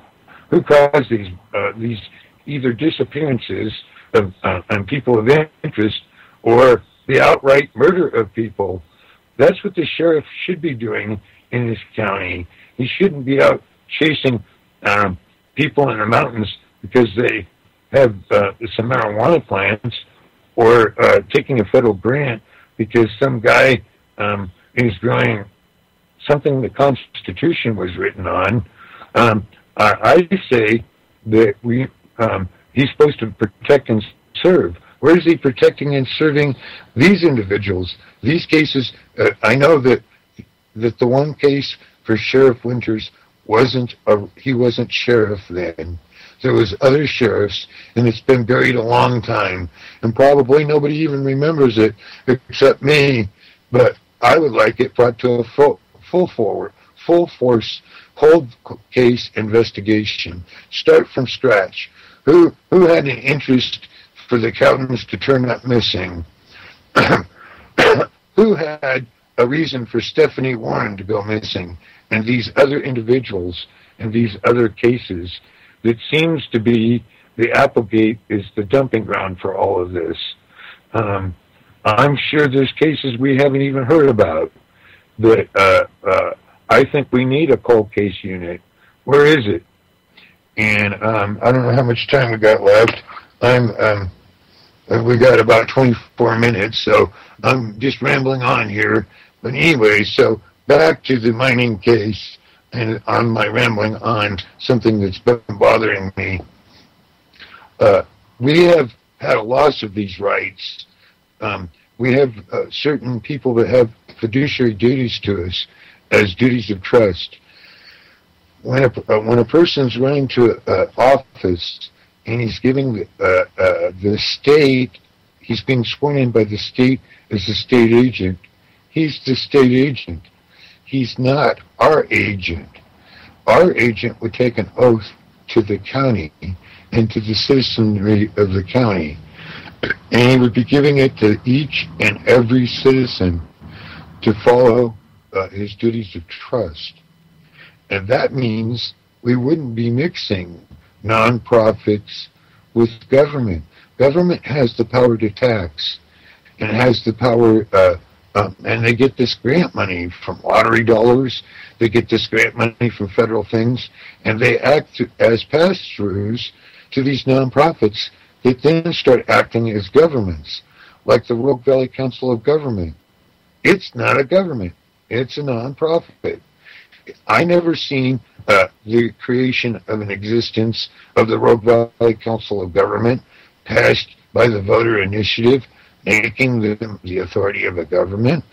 who caused these either disappearances of and people of interest or the outright murder of people? That's what the sheriff should be doing in this county. He shouldn't be out chasing people in the mountains because they have some marijuana plants, or taking a federal grant because some guy is growing something the Constitution was written on. I say that he's supposed to protect and serve. Where is he protecting and serving these individuals? These cases, I know that the one case for Sheriff Winters he wasn't sheriff then. There was other sheriffs, and it's been buried a long time, and probably nobody even remembers it except me. But I would like it brought to a full force, cold case investigation. Start from scratch. Who had an interest for the Cowtons to turn up missing? Who had a reason for Stephanie Warren to go missing? And these other individuals and these other cases that seems to be the Applegate is the dumping ground for all of this. I'm sure there's cases we haven't even heard about. But I think we need a cold case unit. Where is it? And I don't know how much time we got left. We got about 24 minutes, so I'm just rambling on here. But anyway, so back to the mining case, and on my rambling on something that's been bothering me. We have had a loss of these rights. We have certain people that have fiduciary duties to us as duties of trust. When a person's running to office and he's giving the state, he's being sworn in by the state as a state agent. He's the state agent. He's not our agent. Our agent would take an oath to the county and to the citizenry of the county, and he would be giving it to each and every citizen to follow his duties of trust. And that means we wouldn't be mixing nonprofits with government. Government has the power to tax, and has the power, and they get this grant money from lottery dollars. They get this grant money from federal things, and they act as pass-throughs to these nonprofits that then start acting as governments, like the Rogue Valley Council of Government. It's not a government. It's a nonprofit. I never seen the creation of an existence of the Rogue Valley Council of Government passed by the voter initiative, making them the authority of a government.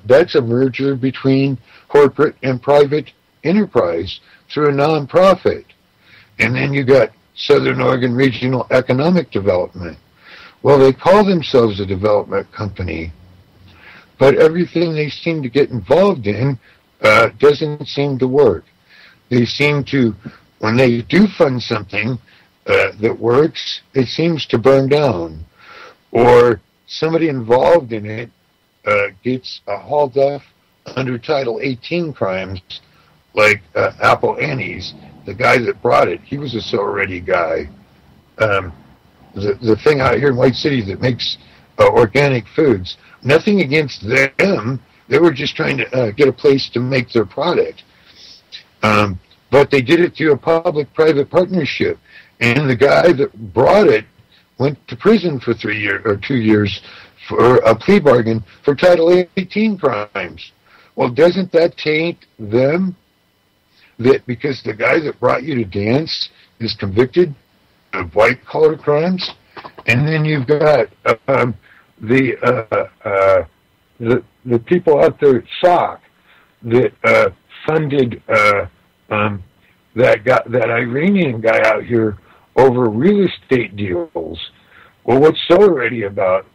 That's a merger between corporate and private enterprise through a nonprofit. And then you got Southern Oregon Regional Economic Development. Well, they call themselves a development company, but everything they seem to get involved in doesn't seem to work. They seem to, when they do fund something that works, it seems to burn down. Or somebody involved in it gets hauled off under Title 18 crimes, like Apple Annie's, the guy that brought it. He was a so-ready guy. The thing out here in White City that makes organic foods, nothing against them. They were just trying to get a place to make their product. But they did it through a public-private partnership. And the guy that brought it went to prison for 3 years or 2 years for a plea bargain for Title 18 crimes. Well, doesn't that taint them? That because the guy that brought you to dance is convicted of white-collar crimes? And then you've got the people out there at SOC that funded that Iranian guy out here over real estate deals. Well, what's Solarready about?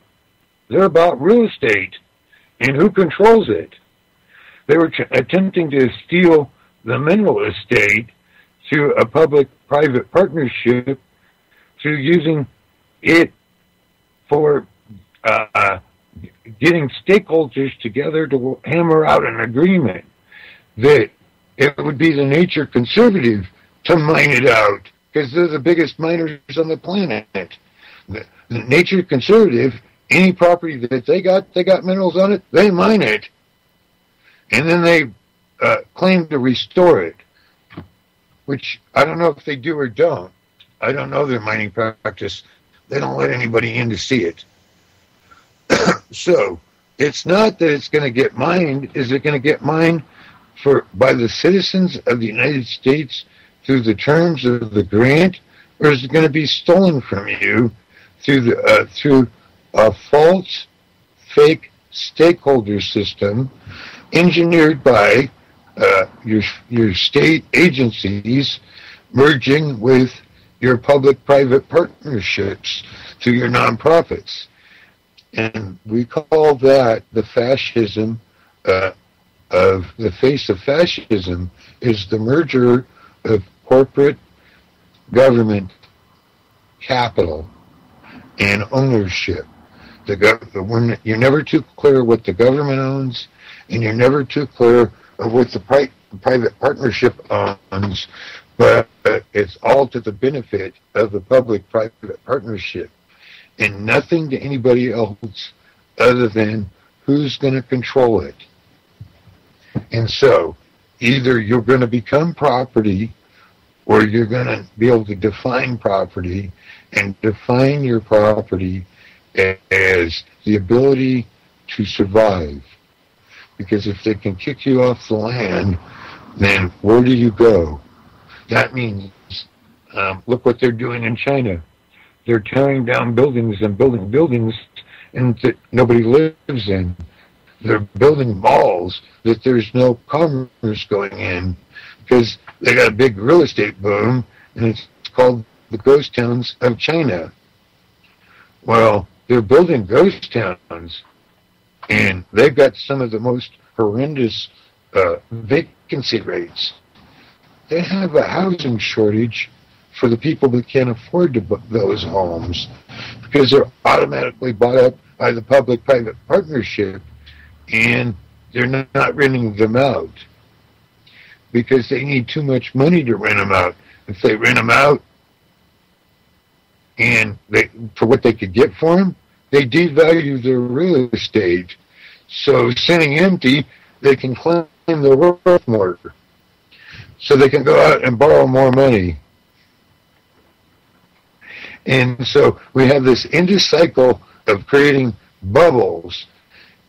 They're about real estate and who controls it. They were attempting to steal the mineral estate through a public-private partnership, through using it for getting stakeholders together to hammer out an agreement that it would be the nature conservative to mine it out, because they're the biggest miners on the planet. The nature conservative, any property that they got minerals on it, they mine it. And then they claim to restore it, which I don't know if they do or don't. I don't know their mining practice. They don't let anybody in to see it. So it's not that it's going to get mined. Is it going to get mined by the citizens of the United States through the terms of the grant, or is it going to be stolen from you through a false, fake stakeholder system engineered by your state agencies merging with your public-private partnerships through your nonprofits? And we call that the fascism of the face of fascism is the merger of corporate government capital and ownership. When you're never too clear what the government owns, and you're never too clear of what the private partnership owns, but it's all to the benefit of the public-private partnership, and nothing to anybody else other than who's going to control it. And so, either you're going to become property, or you're going to be able to define property, and define your property as the ability to survive. Because if they can kick you off the land, then where do you go? That means, look what they're doing in China. They're tearing down buildings and building buildings that nobody lives in. They're building malls that there's no commerce going in, because they got a big real estate boom, and it's called the ghost towns of China. Well, they're building ghost towns, and they've got some of the most horrendous vacancy rates. They have a housing shortage for the people that can't afford to book those homes, because they're automatically bought up by the public-private partnership, and they're not renting them out because they need too much money to rent them out. If they rent them out and for what they could get for them, they devalue their real estate. So sitting empty, they can claim their worth more. So they can go out and borrow more money. And so we have this endless cycle of creating bubbles,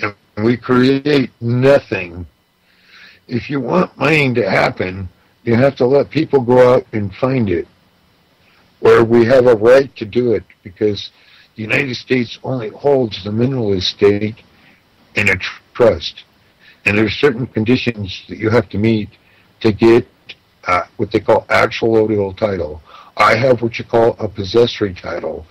and we create nothing. If you want mining to happen, you have to let people go out and find it, or we have a right to do it, because the United States only holds the mineral estate in a trust, and there's certain conditions that you have to meet to get what they call actual legal title. I have what you call a possessory title,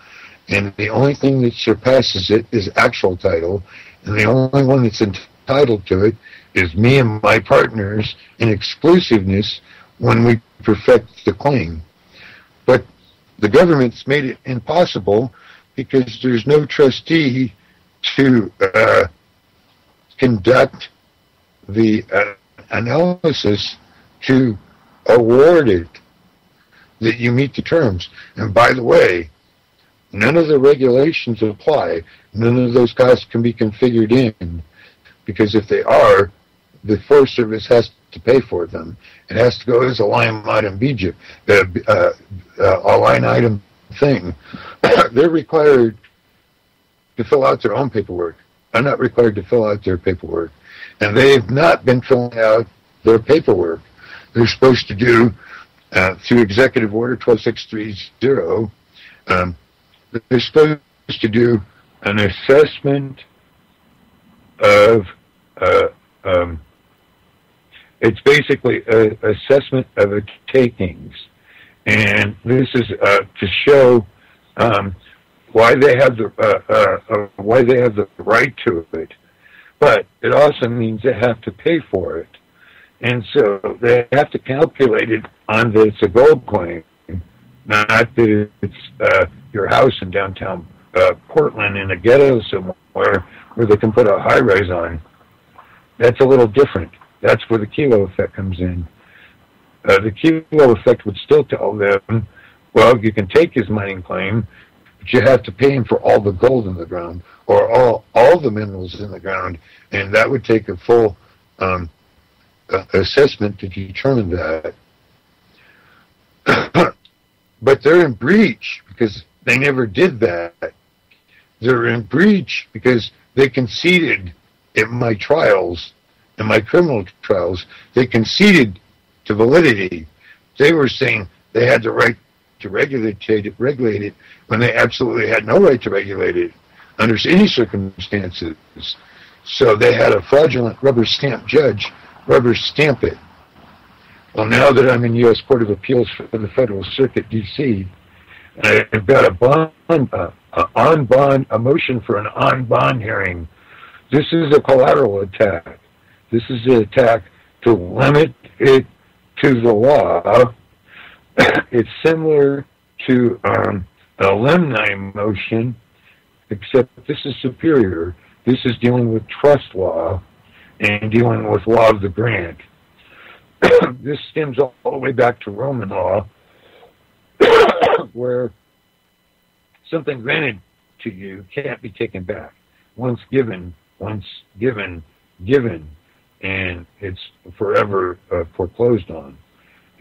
and the only thing that surpasses it is actual title, and the only one that's entitled to it is me and my partners in exclusiveness when we perfect the claim. But the government's made it impossible because there's no trustee to conduct the analysis to award it, that you meet the terms. And by the way, none of the regulations apply. None of those costs can be configured in, because if they are, the Forest Service has to pay for them. It has to go as a line item a line item thing. They're required to fill out their own paperwork. I'm not required to fill out their paperwork. And they've not been filling out their paperwork. They're supposed to do, through Executive Order 12630, they're supposed to do an assessment of, it's basically an assessment of a takings. And this is to show why they have the right to it. But it also means they have to pay for it. And so they have to calculate it on that it's a gold coin, not that it's your house in downtown Portland in a ghetto somewhere where they can put a high-rise on. That's a little different. That's where the kilo effect comes in. The kilo effect would still tell them, well, you can take his mining claim, but you have to pay him for all the gold in the ground or all the minerals in the ground, and that would take a full assessment to determine that. But they're in breach because they never did that. They're in breach because they conceded in my trials, in my criminal trials, they conceded to validity. They were saying they had the right to regulate it when they absolutely had no right to regulate it under any circumstances. So they had a fraudulent rubber stamp judge rubber stamp it. Well, now that I'm in U.S. Court of Appeals for the Federal Circuit, D.C., and I've got a motion for an on-bond hearing. This is a collateral attack. This is an attack to limit it to the law. It's similar to a limni motion, except this is superior. This is dealing with trust law and dealing with law of the grant. This stems all the way back to Roman law, where something granted to you can't be taken back. Once given, and it's forever foreclosed on.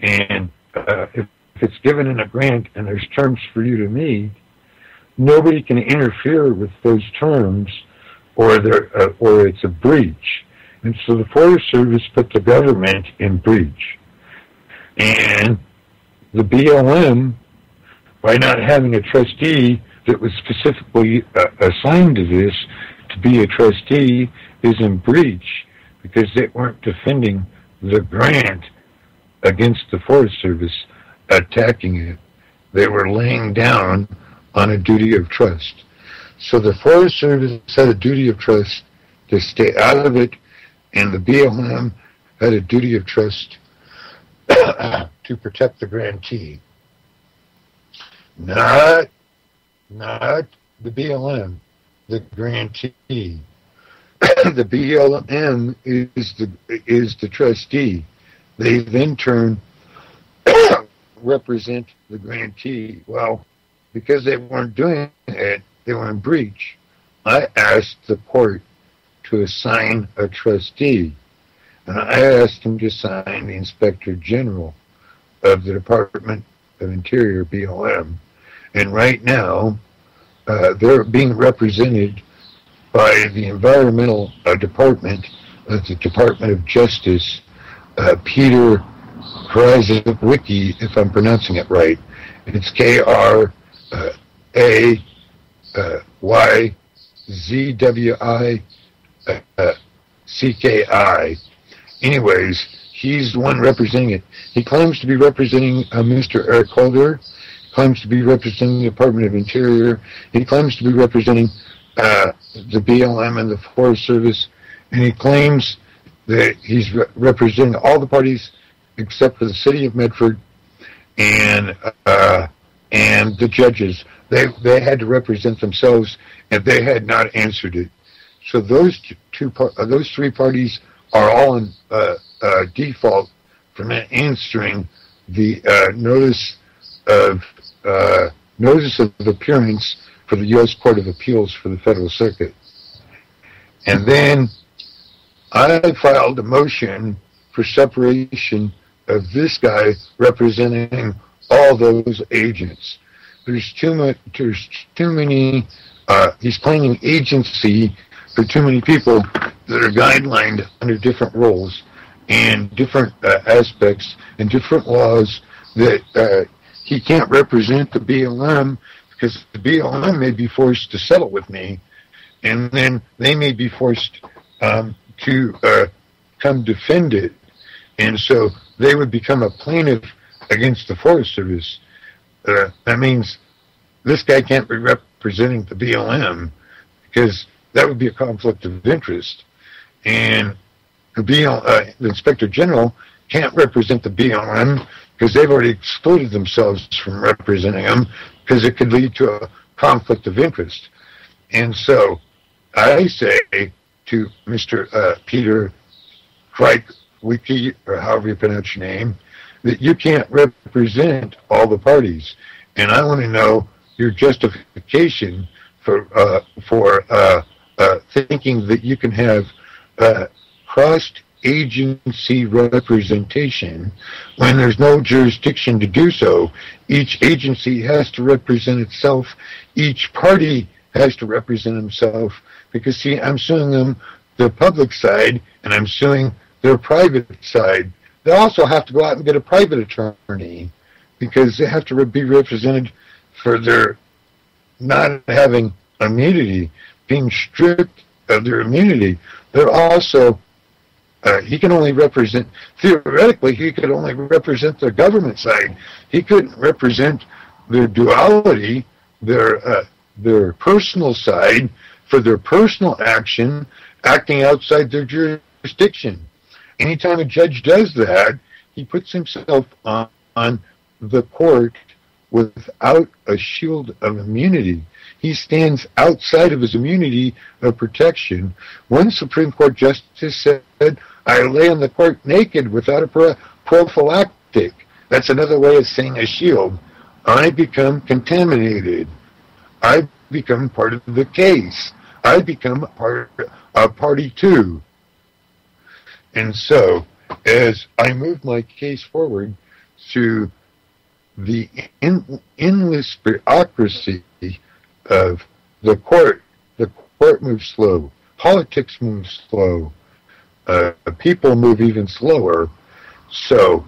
And if it's given in a grant and there's terms for you to meet, nobody can interfere with those terms, or it's a breach. And so the Forest Service put the government in breach. And the BLM, by not having a trustee that was specifically assigned to this to be a trustee, is in breach because they weren't defending the grant against the Forest Service attacking it. They were laying down on a duty of trust. So the Forest Service had a duty of trust to stay out of it, and the BLM had a duty of trust to protect the grantee. Not the BLM, the grantee. The BLM is the trustee. They then turn represent the grantee. Well, because they weren't doing it, they were in breach. I asked the court to assign a trustee, and I asked him to assign the Inspector General of the Department of Interior, BLM. And right now, they're being represented by the Environmental Department of the Department of Justice, Peter Krajewicki, if I'm pronouncing it right. It's Krayzwicki. Anyways, he's the one representing it. He claims to be representing Mr. Eric Holder, claims to be representing the Department of Interior. He claims to be representing the BLM and the Forest Service, and he claims that he's representing all the parties except for the city of Medford and the judges. They had to represent themselves, and they had not answered it. So those three parties are all in default for not answering the notice of appearance for the U.S. Court of Appeals for the Federal Circuit. And then I filed a motion for separation of this guy representing all those agents. There's too many, he's claiming agency for too many people that are guidelined under different roles and different aspects and different laws that he can't represent the BLM because the BLM may be forced to settle with me, and then they may be forced to come defend it. And so they would become a plaintiff against the Forest Service, that means this guy can't be representing the BLM because that would be a conflict of interest. And the Inspector General can't represent the BLM because they've already excluded themselves from representing them because it could lead to a conflict of interest. And so I say to Mr. Peter Wiki, or however you pronounce your name, that you can't represent all the parties. And I want to know your justification for thinking that you can have cross-agency representation when there's no jurisdiction to do so. Each agency has to represent itself. Each party has to represent himself. Because, see, I'm suing them, the public side, and I'm suing their private side. They also have to go out and get a private attorney because they have to be represented for their not having immunity, being stripped of their immunity. They're also, he can only represent, theoretically, he could only represent the government side. He couldn't represent their duality, their personal side for their personal action, acting outside their jurisdiction. Anytime a judge does that, he puts himself on the court without a shield of immunity. He stands outside of his immunity of protection. One Supreme Court justice said, I lay on the court naked without a prophylactic. That's another way of saying a shield. I become contaminated. I become part of the case. I become a party too. And so, as I move my case forward through the endless bureaucracy of the court moves slow, politics moves slow, people move even slower. So,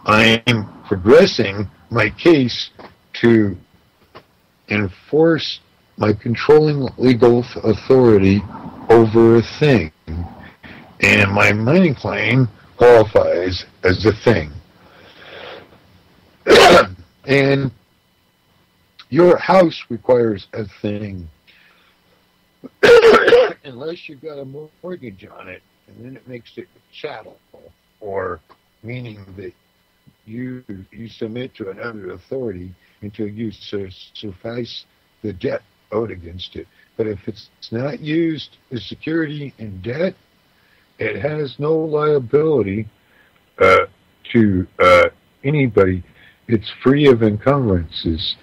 I am progressing my case to enforce my controlling legal authority over a thing. And my mining claim qualifies as a thing. And your house requires a thing. Unless you've got a mortgage on it, and then it makes it chattel, or meaning that you submit to another authority until you suffice the debt owed against it. But if it's not used as security in debt, it has no liability to anybody. It's free of encumbrances.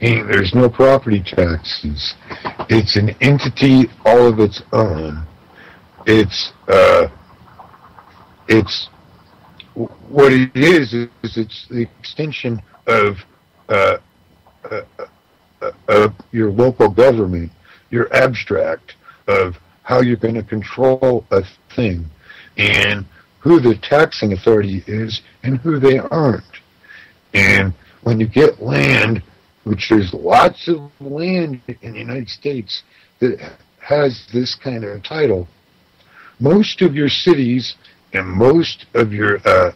And there's no property taxes. It's an entity all of its own. It's what it is it's the extension of your local government, your abstract of how you're going to control a thing and who the taxing authority is and who they aren't. And when you get land, which there's lots of land in the United States that has this kind of title, most of your cities and most of your, a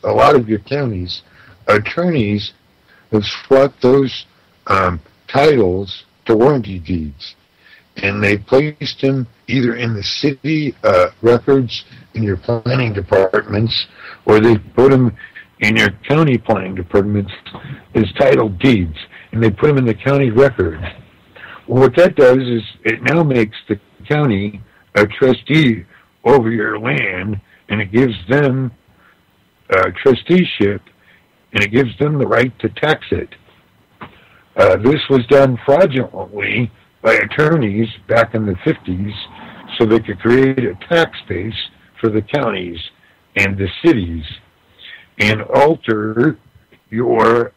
lot of your counties, attorneys have swapped those titles to warranty deeds. And they placed them either in the city records in your planning departments, or they put them in your county planning departments as title deeds, and they put them in the county record. Well, what that does is it now makes the county a trustee over your land, and it gives them trusteeship, and it gives them the right to tax it. This was done fraudulently by attorneys back in the 50s so they could create a tax base for the counties and the cities and alter your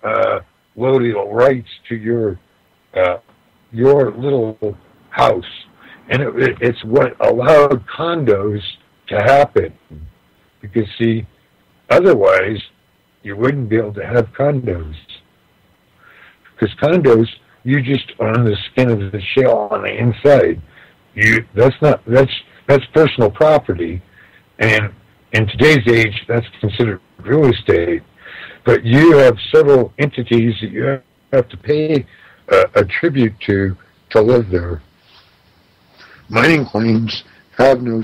allodial rights to your little house. And it's what allowed condos to happen. Because, see, otherwise you wouldn't be able to have condos. Because condos, you just on the skin of the shell on the inside. That's personal property, and in today's age, that's considered real estate. but you have several entities that you have to pay a tribute to live there. Mining claims have no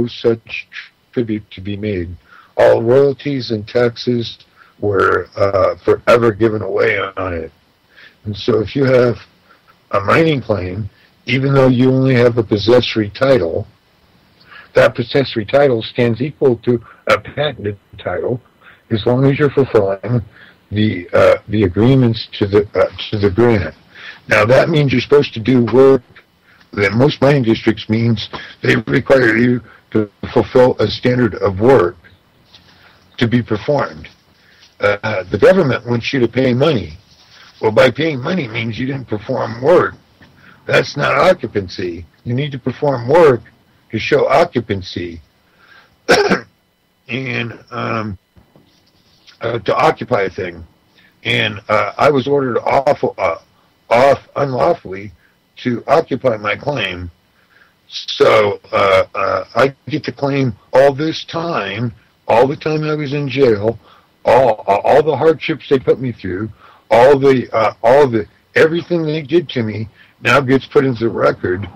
such tribute to be made. All royalties and taxes were forever given away on it. And so if you have a mining claim, even though you only have a possessory title, that possessory title stands equal to a patented title as long as you're fulfilling the agreements to the grant. Now that means you're supposed to do work that most mining districts means they require you to fulfill a standard of work to be performed. The government wants you to pay money. Well, by paying money means you didn't perform work. That's not occupancy. You need to perform work to show occupancy and to occupy a thing. And I was ordered off unlawfully to occupy my claim. So I get to claim all this time, all the time I was in jail, all the hardships they put me through, all the everything they did to me now gets put into the record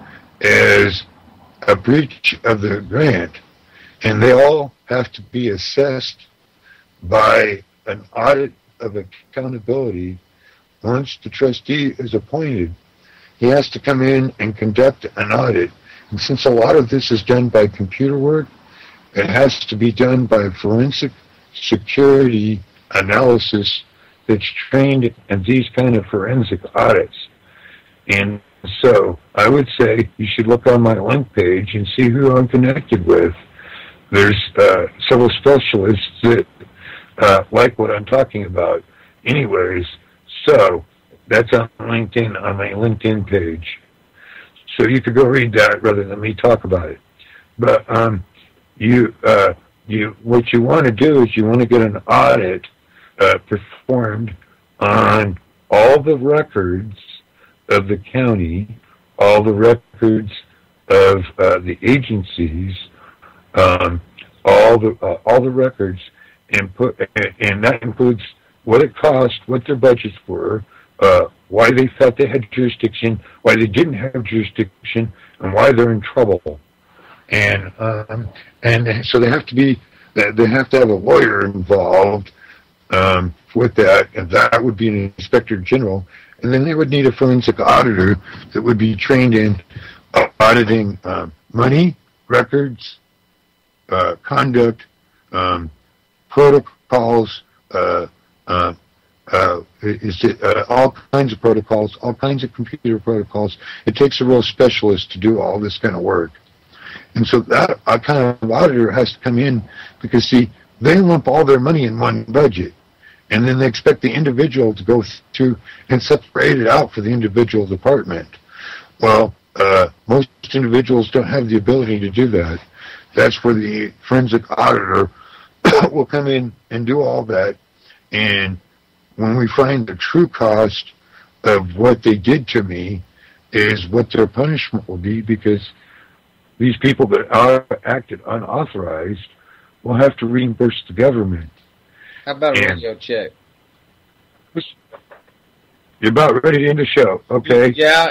as a breach of the grant, and they all have to be assessed by an audit of accountability. Once the trustee is appointed, he has to come in and conduct an audit. And since a lot of this is done by computer work, it has to be done by forensic security analysis that's trained in these kind of forensic audits. And so I would say you should look on my link page and see who I'm connected with. There's several specialists that like what I'm talking about. Anyways, so that's on LinkedIn, on my LinkedIn page. So you could go read that rather than me talk about it. But what you want to do is you want to get an audit performed on all the records of the county, all the records of the agencies, all the records, and that includes what it cost, what their budgets were, why they thought they had jurisdiction, why they didn't have jurisdiction, and why they're in trouble. And so they have to have a lawyer involved with that, and that would be an inspector general. And then they would need a forensic auditor that would be trained in auditing money, records, conduct, protocols, all kinds of protocols, all kinds of computer protocols. It takes a real specialist to do all this kind of work. And so that kind of auditor has to come in because, see, they lump all their money in one budget. And then they expect the individual to go through and separate it out for the individual department. Well, most individuals don't have the ability to do that. That's where the forensic auditor will come in and do all that. And when we find the true cost of what they did to me is what their punishment will be, because these people that are acted unauthorized will have to reimburse the government. How about a radio check? You're about ready to end the show, okay? Yeah,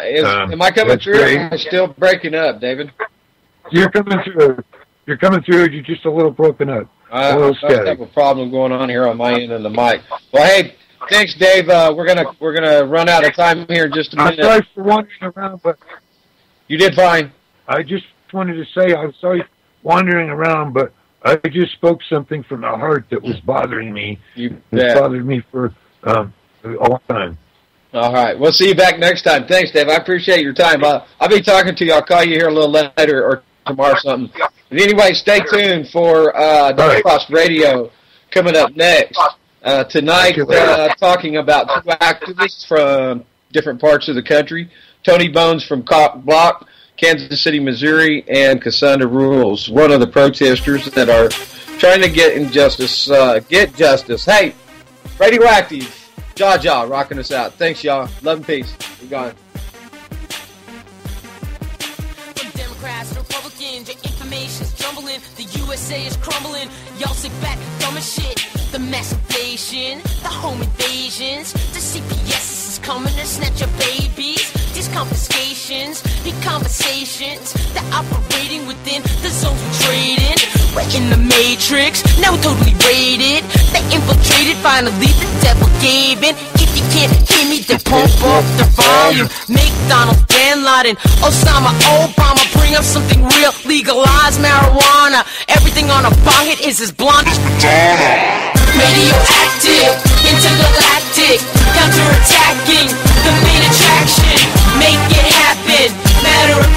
am I coming through? I'm still breaking up, David. You're coming through. You're just a little broken up. I have a problem going on here on my end of the mic. Well, hey, thanks, Dave. We're gonna run out of time here in just a minute. I'm sorry for wandering around, but you did fine. I just wanted to say I'm sorry wandering around, but I just spoke something from the heart that was bothering me. It bothered me for a long time. All right. We'll see you back next time. Thanks, Dave. I appreciate your time. I'll be talking to you. I'll call you here a little later or tomorrow or something. But anyway, stay tuned for Double Cross Radio coming up next. Tonight, talking about two activists from different parts of the country. Tony Bones from Cock Block, Kansas City, Missouri, and Cassandra Rules, one of the protesters that are trying to get justice. Hey, Radioactive, Jaw, rocking us out. Thanks, y'all. Love and peace. We're gone. Democrats, Republicans, your information's jumbling. The USA is crumbling. Y'all sit back, dumb as shit. The mass invasion, the home invasions, the CPS is coming to snatch your babies. These confiscations, the conversations, they're operating within the zones we trade in. We're in the matrix, now we're totally raided. They infiltrated, finally the devil gave in. If you can't hear me, then pump up the volume. McDonald, Bin Laden, Osama, Obama, bring up something real, legalize marijuana. Everything on a bong hit is as blunt as Madonna. Radioactive, intergalactic, counterattacking, the main attraction. Make it happen, matter of